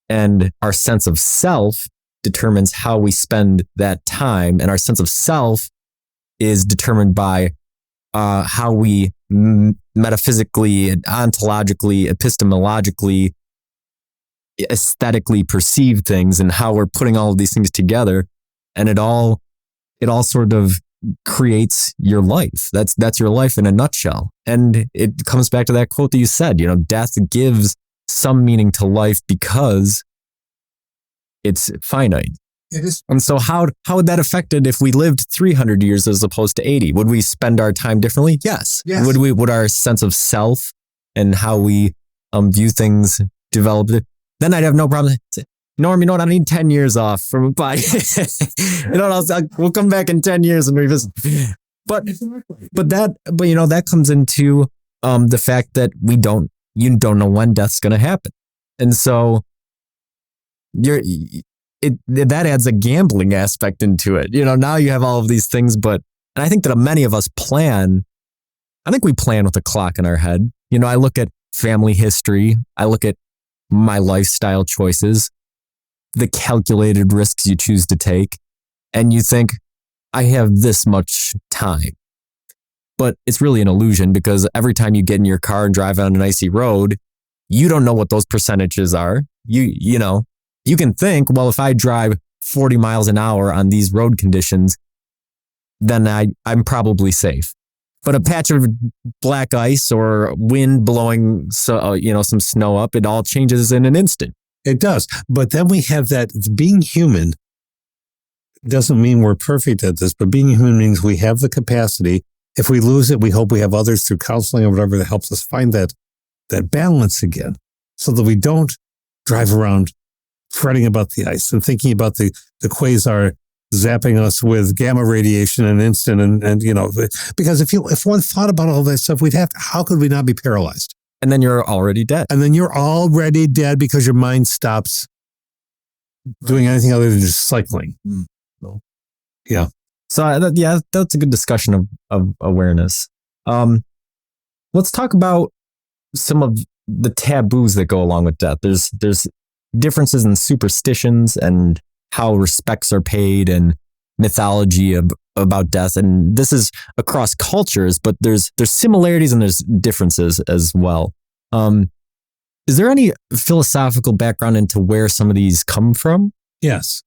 and our sense of self determines how we spend that time, and our sense of self is determined by how we metaphysically, ontologically, epistemologically, aesthetically perceive things, and how we're putting all of these things together, and it all sort of creates your life. That's your life in a nutshell. And it comes back to that quote that you said, death gives some meaning to life because it's finite. It is. And so how would that affect it if we lived 300 years as opposed to 80? Would we spend our time differently? Yes. Would our sense of self and how we view things develop? Then I'd have no problem. Norm, I need 10 years off from a body. We'll come back in 10 years and revisit. But that comes into the fact that you don't know when death's going to happen. And so that adds a gambling aspect into it. Now you have all of these things, and I think that many of us plan with a clock in our head. I look at family history. I look at my lifestyle choices, the calculated risks you choose to take, and you think, I have this much time. But it's really an illusion, because every time you get in your car and drive on an icy road, you don't know what those percentages are. You can think, well, if I drive 40 miles an hour on these road conditions, then I'm probably safe. But a patch of black ice or wind blowing some snow up, it all changes in an instant. It does. But then we have that being human doesn't mean we're perfect at this, but being human means we have the capacity. If we lose it, we hope we have others through counseling or whatever that helps us find that balance again, so that we don't drive around fretting about the ice and thinking about the quasar zapping us with gamma radiation in an instant. And because if one thought about all that stuff, how could we not be paralyzed? And then you're already dead. And then you're already dead because your mind stops doing anything other than just cycling. So, yeah. So that's a good discussion of awareness. Let's talk about some of the taboos that go along with death. There's differences in superstitions and how respects are paid and mythology about death. And this is across cultures, but there's similarities and there's differences as well. Is there any philosophical background into where some of these come from? Yes,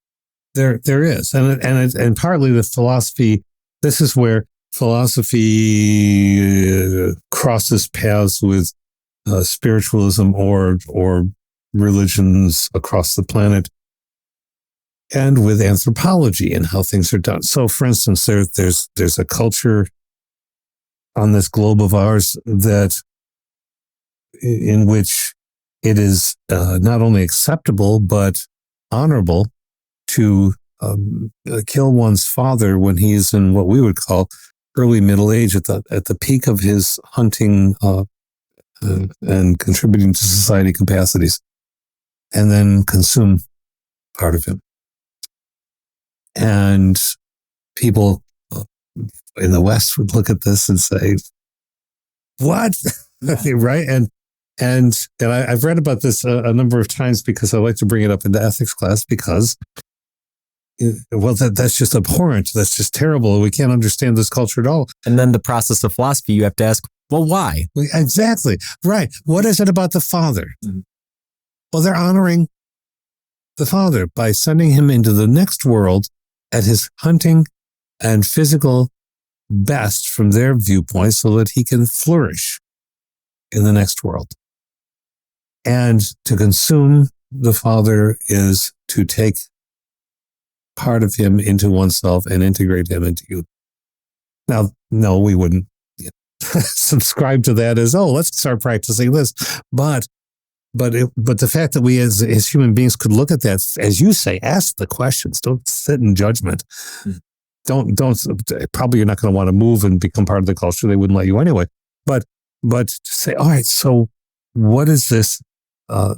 there is. And partly the philosophy, this is where philosophy crosses paths with spiritualism or religions across the planet, and with anthropology and how things are done. So, for instance, there's a culture on this globe of ours that in which it is not only acceptable but honorable to kill one's father when he's in what we would call early middle age, at the peak of his hunting and contributing to society capacities, and then consume part of him. And people in the West would look at this and say, "What?" Right? And I've read about this a number of times because I like to bring it up into ethics class because, well, that's just abhorrent. That's just terrible. We can't understand this culture at all. And then the process of philosophy, you have to ask, well, why? Exactly. Right. What is it about the father? Mm-hmm. Well, they're honoring the father by sending him into the next world at his hunting and physical best from their viewpoint so that he can flourish in the next world. And to consume the father is to take part of him into oneself and integrate him into you. Now, no, we wouldn't subscribe to that as, oh, let's start practicing this. But the fact that we as human beings could look at that, as you say, ask the questions, don't sit in judgment. Don't, probably you're not going to want to move and become part of the culture. They wouldn't let you anyway. But to say, all right, so what is this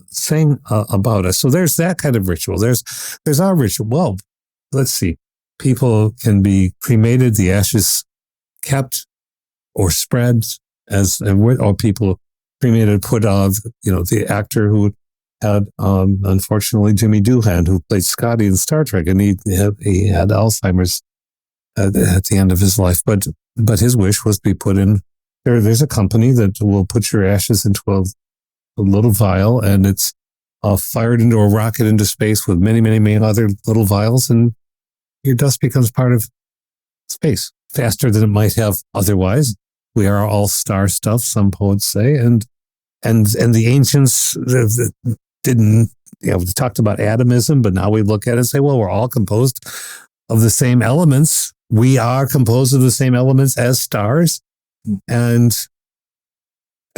saying about us? So there's that kind of ritual. There's our ritual. Well, let's see. People can be cremated, the ashes kept or spread or people cremated, put on, the actor who had, unfortunately, Jimmy Doohan, who played Scotty in Star Trek, and he had Alzheimer's at the end of his life. But his wish was to be put in. There's a company that will put your ashes into a little vial, and it's fired into a rocket into space with many, many, many other little vials, and your dust becomes part of space faster than it might have otherwise. We are all star stuff, some poets say, and the ancients didn't, we talked about atomism, but now we look at it and say, well, we're all composed of the same elements. We are composed of the same elements as stars. And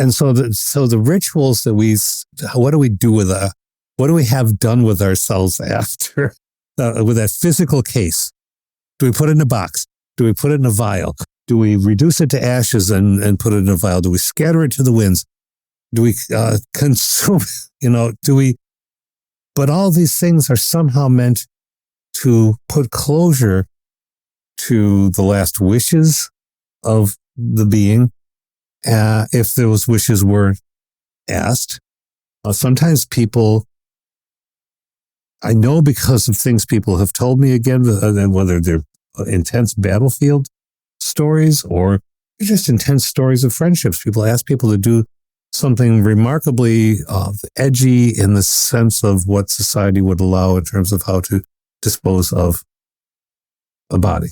so the rituals that what do we do what do we have done with ourselves after, with that physical case? Do we put it in a box? Do we put it in a vial? Do we reduce it to ashes and put it in a vial? Do we scatter it to the winds? Do we consume, but all these things are somehow meant to put closure to the last wishes of the being, if those wishes were asked. Sometimes people, I know because of things people have told me again, whether they're intense battlefield stories or just intense stories of friendships. People ask people to do something remarkably edgy in the sense of what society would allow in terms of how to dispose of a body.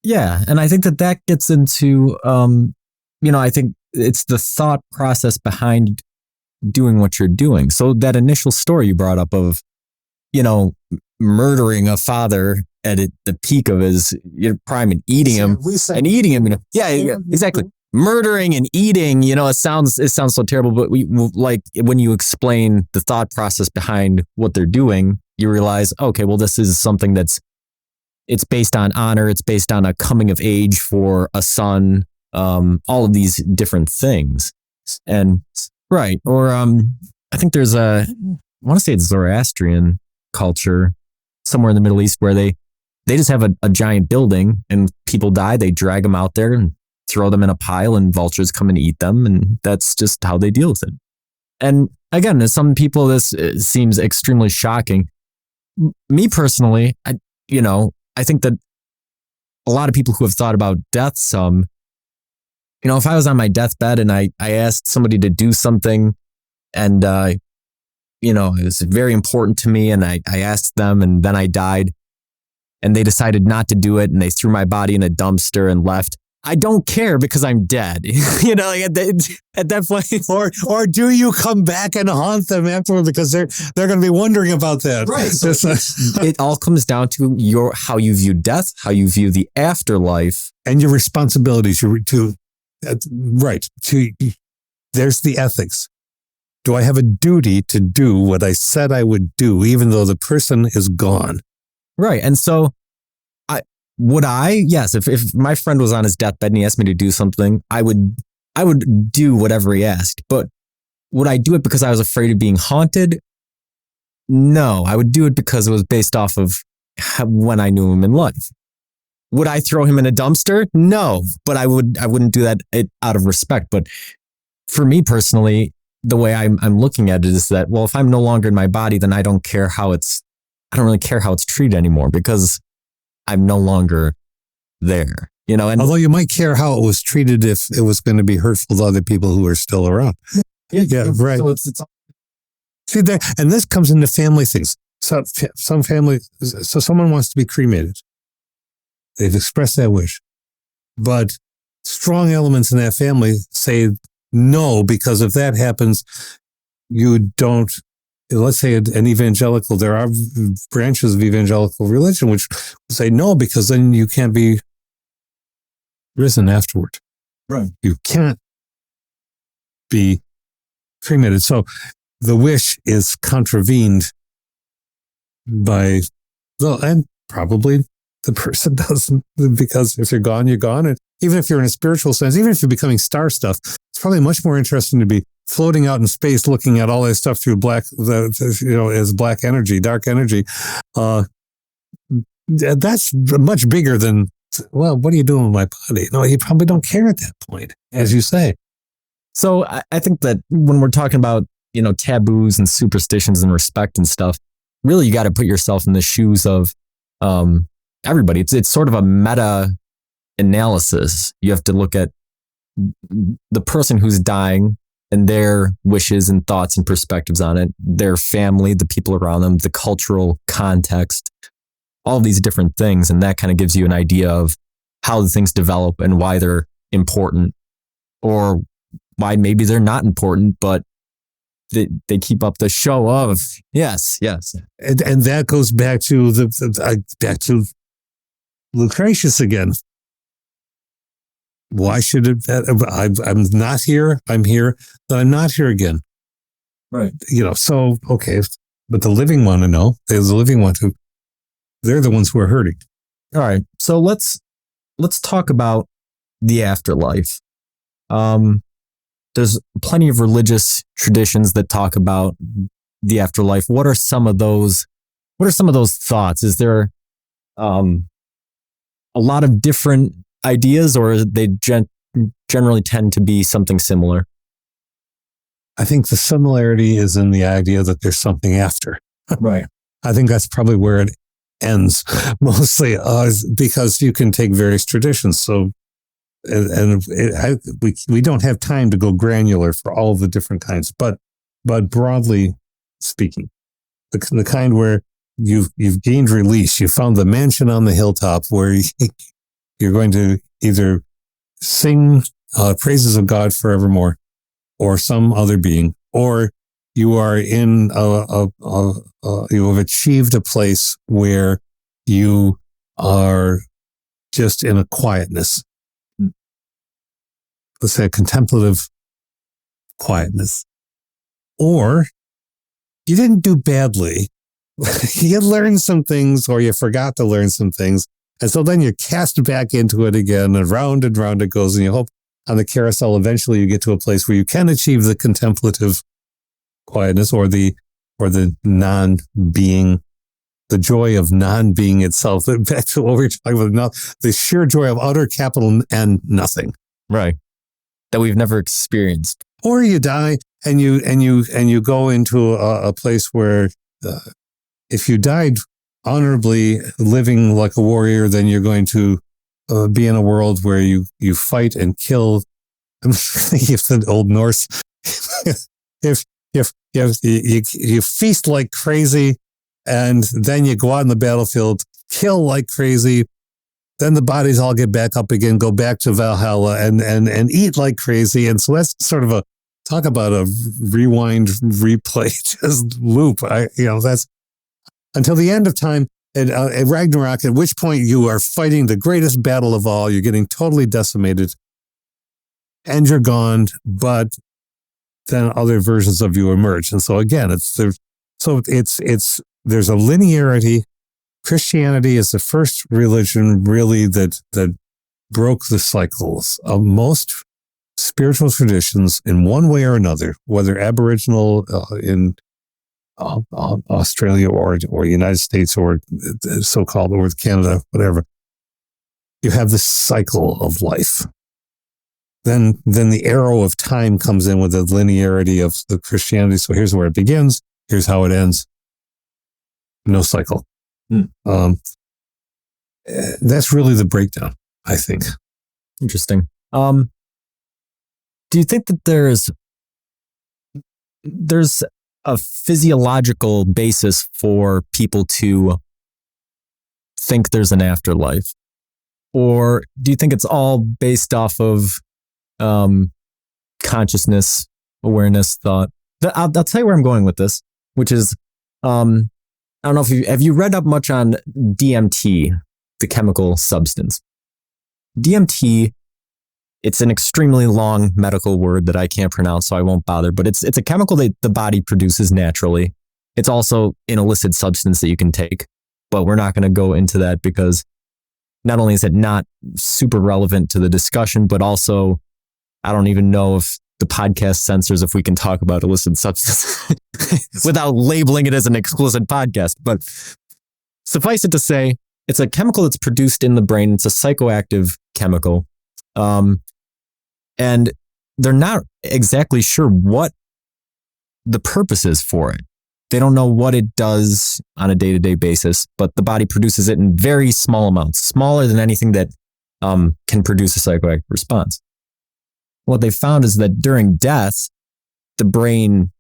Yeah, and I think that gets into, I think it's the thought process behind doing what you're doing. So that initial story you brought up of, murdering a father at the peak of his prime and eating him. Yeah, exactly. Murdering and eating, it sounds so terrible, but when you explain the thought process behind what they're doing, you realize, okay, well, this is something it's based on honor. It's based on a coming of age for a son, all of these different things. And right. Or, I think there's I want to say it's Zoroastrian culture somewhere in the Middle East where they just have a giant building and people die. They drag them out there and throw them in a pile and vultures come and eat them. And that's just how they deal with it. And again, to some people, this seems extremely shocking. Me personally, I think that a lot of people who have thought about death if I was on my deathbed and I asked somebody to do something and, it was very important to me and I asked them and then I died and they decided not to do it and they threw my body in a dumpster and left. I don't care because I'm dead. You know, like at that point. Or do you come back and haunt them afterward because they're going to be wondering about that? Right. So it all comes down to how you view death, how you view the afterlife, and your responsibilities. There's the ethics. Do I have a duty to do what I said I would do, even though the person is gone? Right. And so yes, if my friend was on his deathbed and he asked me to do something, I would do whatever he asked. But would I do it because I was afraid of being haunted? No, I would do it because it was based off of when I knew him in life. Would I throw him in a dumpster? No, but I wouldn't do that out of respect. But for me personally, the way I'm looking at it is that, well, if I'm no longer in my body, then I don't really care how it's treated anymore because I'm no longer there, you know. And although you might care how it was treated if it was going to be hurtful to other people who are still around. Yeah, right. So it's see there, and this comes into family things. So some family, so someone wants to be cremated. They've expressed that wish, but strong elements in that family say no, because if that happens, you don't. Let's say an evangelical, there are branches of evangelical religion which say no, because then you can't be risen afterward. Right. You can't be cremated. So the wish is contravened by, and probably the person doesn't, because if you're gone, you're gone. And even if you're in a spiritual sense, even if you're becoming star stuff, it's probably much more interesting to be floating out in space, looking at all that stuff through as black energy, dark energy. That's much bigger than, well, what are you doing with my body? No, you probably don't care at that point, as you say. So I think that when we're talking about, taboos and superstitions and respect and stuff, really you got to put yourself in the shoes of everybody. It's sort of a meta analysis. You have to look at the person who's dying and their wishes and thoughts and perspectives on it, their family, the people around them, the cultural context, all these different things. And that kind of gives you an idea of how the things develop and why they're important, or why maybe they're not important, but they keep up the show of yes. And that goes back to back to Lucretius again. Why should it? I'm not here. I'm here. Then I'm not here again. Right. So okay, but the living want to know. There's the living want to. They're the ones who are hurting. All right. So let's talk about the afterlife. There's plenty of religious traditions that talk about the afterlife. What are some of those thoughts? Is there a lot of different ideas, or they generally tend to be something similar? I think the similarity is in the idea that there's something after. Right. I think that's probably where it ends mostly, because you can take various traditions. So, we don't have time to go granular for all the different kinds, but broadly speaking, the kind where you've gained release, you found the mansion on the hilltop where you're going to either sing praises of God forevermore, or some other being, or you are in you have achieved a place where you are just in a quietness. Let's say a contemplative quietness. Or you didn't do badly. You learned some things, or you forgot to learn some things. And so then you're cast back into it again, and round it goes, and you hope on the carousel eventually you get to a place where you can achieve the contemplative quietness, or the non-being, the joy of non-being itself. Back to what we were talking about, the sheer joy of utter capital and nothing. Right. That we've never experienced. Or you die and you go into a place where if you died honorably, living like a warrior, then you're going to be in a world where you fight and kill. I'm thinking of the Old Norse. if you feast like crazy, and then you go out in the battlefield, kill like crazy, then the bodies all get back up again, go back to Valhalla and eat like crazy. And so that's sort of talk about a rewind, replay, just loop. That's until the end of time at Ragnarok, at which point you are fighting the greatest battle of all. You're getting totally decimated and you're gone, but then other versions of you emerge. And so again, there's a linearity. Christianity is the first religion really that broke the cycles of most spiritual traditions in one way or another, whether Aboriginal in Australia or United States or so-called or Canada, whatever. You have this cycle of life. Then the arrow of time comes in with the linearity of the Christianity. So here's where it begins. Here's how it ends. No cycle. That's really the breakdown, I think. Interesting. Do you think that there's a physiological basis for people to think there's an afterlife? Or do you think it's all based off of consciousness, awareness, thought? I'll tell you where I'm going with this, which is, I don't know if have you read up much on DMT, the chemical substance? DMT, it's an extremely long medical word that I can't pronounce, so I won't bother, but it's a chemical that the body produces naturally. It's also an illicit substance that you can take, but we're not going to go into that because not only is it not super relevant to the discussion, but also I don't even know if the podcast censors if we can talk about illicit substances without labeling it as an explicit podcast. But suffice it to say, it's a chemical that's produced in the brain. It's a psychoactive chemical. And they're not exactly sure what the purpose is for it. They don't know what it does on a day-to-day basis, but the body produces it in very small amounts, smaller than anything that can produce a psychoactive response. What they found is that during death, the brain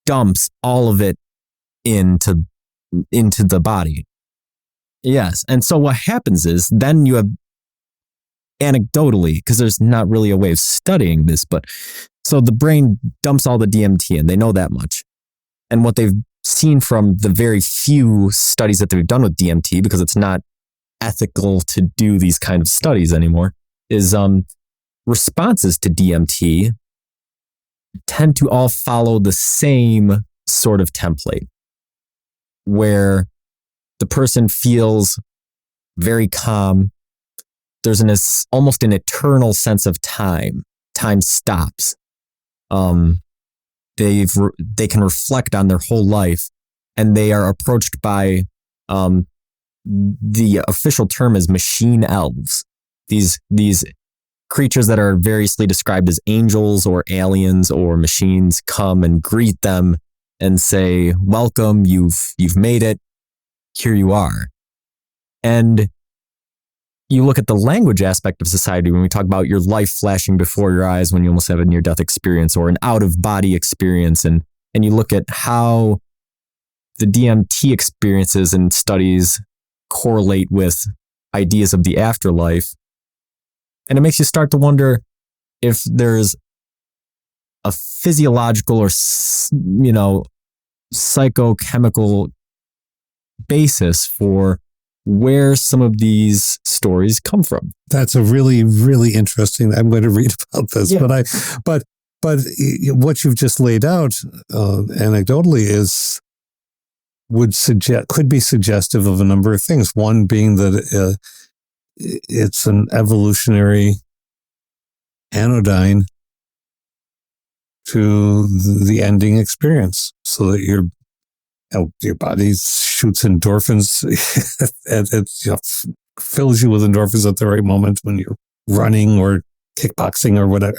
dumps all of it into the body. Yes. And so what happens is then you have anecdotally, because there's not really a way of studying this, but so the brain dumps all the DMT in, they know that much. And what they've seen from the very few studies that they've done with DMT, because it's not ethical to do these kind of studies anymore, is responses to DMT tend to all follow the same sort of template, where the person feels very calm. There's almost an eternal sense of time. Time stops. They can reflect on their whole life, and they are approached by the official term is machine elves. These creatures that are variously described as angels or aliens or machines come and greet them and say, "Welcome, you've made it. Here you are." And you look at the language aspect of society when we talk about your life flashing before your eyes when you almost have a near-death experience or an out-of-body experience, and you look at how the DMT experiences and studies correlate with ideas of the afterlife. And it makes you start to wonder if there's a physiological or, psychochemical basis for where some of these stories come from. That's a really, really interesting. I'm going to read about this, Yeah. but what you've just laid out anecdotally could be suggestive of a number of things. One being that it's an evolutionary anodyne to the ending experience, so that your body shoots endorphins and it fills you with endorphins at the right moment when you're running or kickboxing or whatever,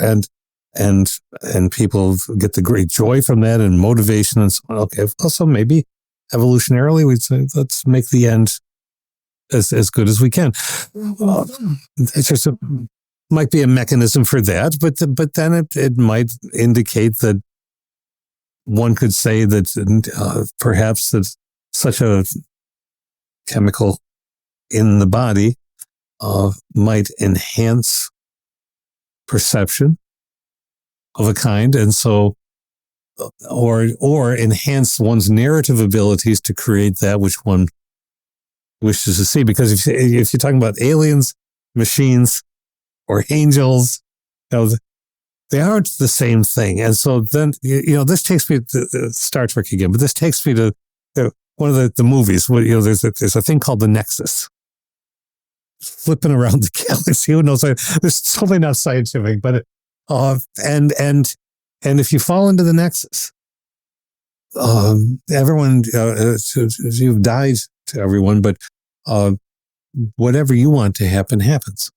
and people get the great joy from that and motivation and so on. Okay, also maybe evolutionarily we'd say let's make the end as good as we can. It's just might be a mechanism for that, but then it might indicate that one could say that perhaps that such a chemical in the body might enhance perception of a kind, and so or enhance one's narrative abilities to create that which one wishes to see. Because if you're talking about aliens, machines, or angels, they aren't the same thing. And so then, this takes me to Star Trek again, but this takes me to one of the movies. There's a thing called the Nexus. Flipping around the galaxy, who knows? There's totally not scientific, but and if you fall into the Nexus, everyone, you've died to everyone, but whatever you want to happen happens.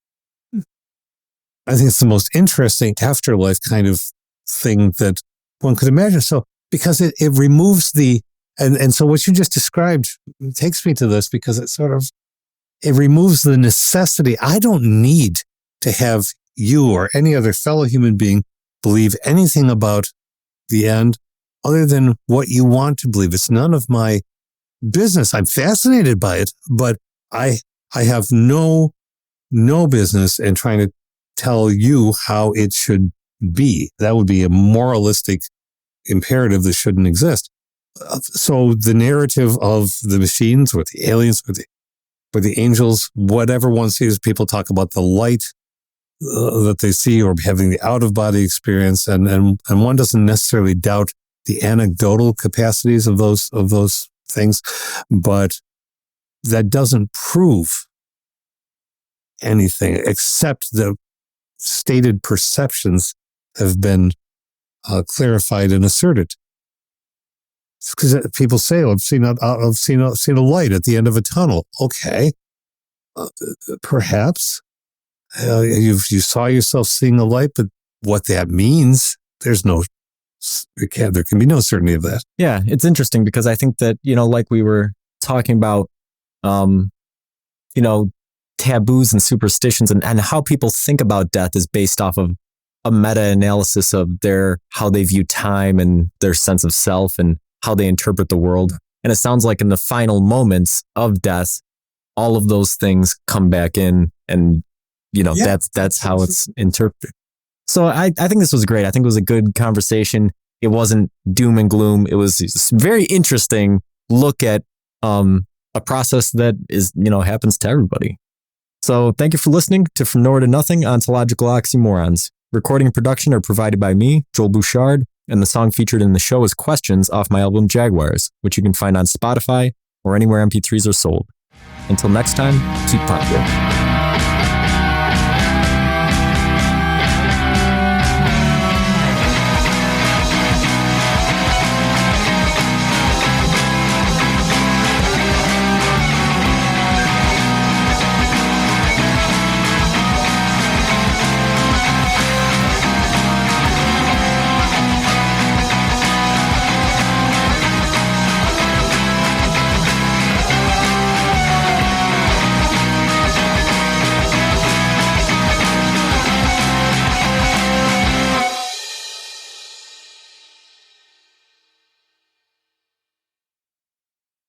I think it's the most interesting afterlife kind of thing that one could imagine. So, because it removes and so what you just described takes me to this, because it removes the necessity. I don't need to have you or any other fellow human being believe anything about the end other than what you want to believe. It's none of my business. I'm fascinated by it, but I have no business in trying to tell you how it should be. That would be a moralistic imperative that shouldn't exist. So the narrative of the machines or the aliens or the angels, whatever one sees, people talk about the light that they see or having the out-of-body experience, and one doesn't necessarily doubt the anecdotal capacities of those things, but that doesn't prove anything except the stated perceptions have been clarified and asserted. Because people say, "Oh, I've seen a light at the end of a tunnel." Okay, perhaps you saw yourself seeing a light, but what that means, there can be no certainty of that. Yeah, it's interesting because I think that, like we were talking about, taboos and superstitions and how people think about death is based off of a meta-analysis of how they view time and their sense of self and how they interpret the world. And it sounds like in the final moments of death, all of those things come back in, and that's how it's interpreted. So I think this was great. I think it was a good conversation. It wasn't doom and gloom. It was a very interesting look at a process that is, happens to everybody. So thank you for listening to From Nowhere to Nothing, Ontological Oxymorons. Recording and production are provided by me, Joel Bouchard, and the song featured in the show is Questions off my album Jaguars, which you can find on Spotify or anywhere MP3s are sold. Until next time, keep pondering.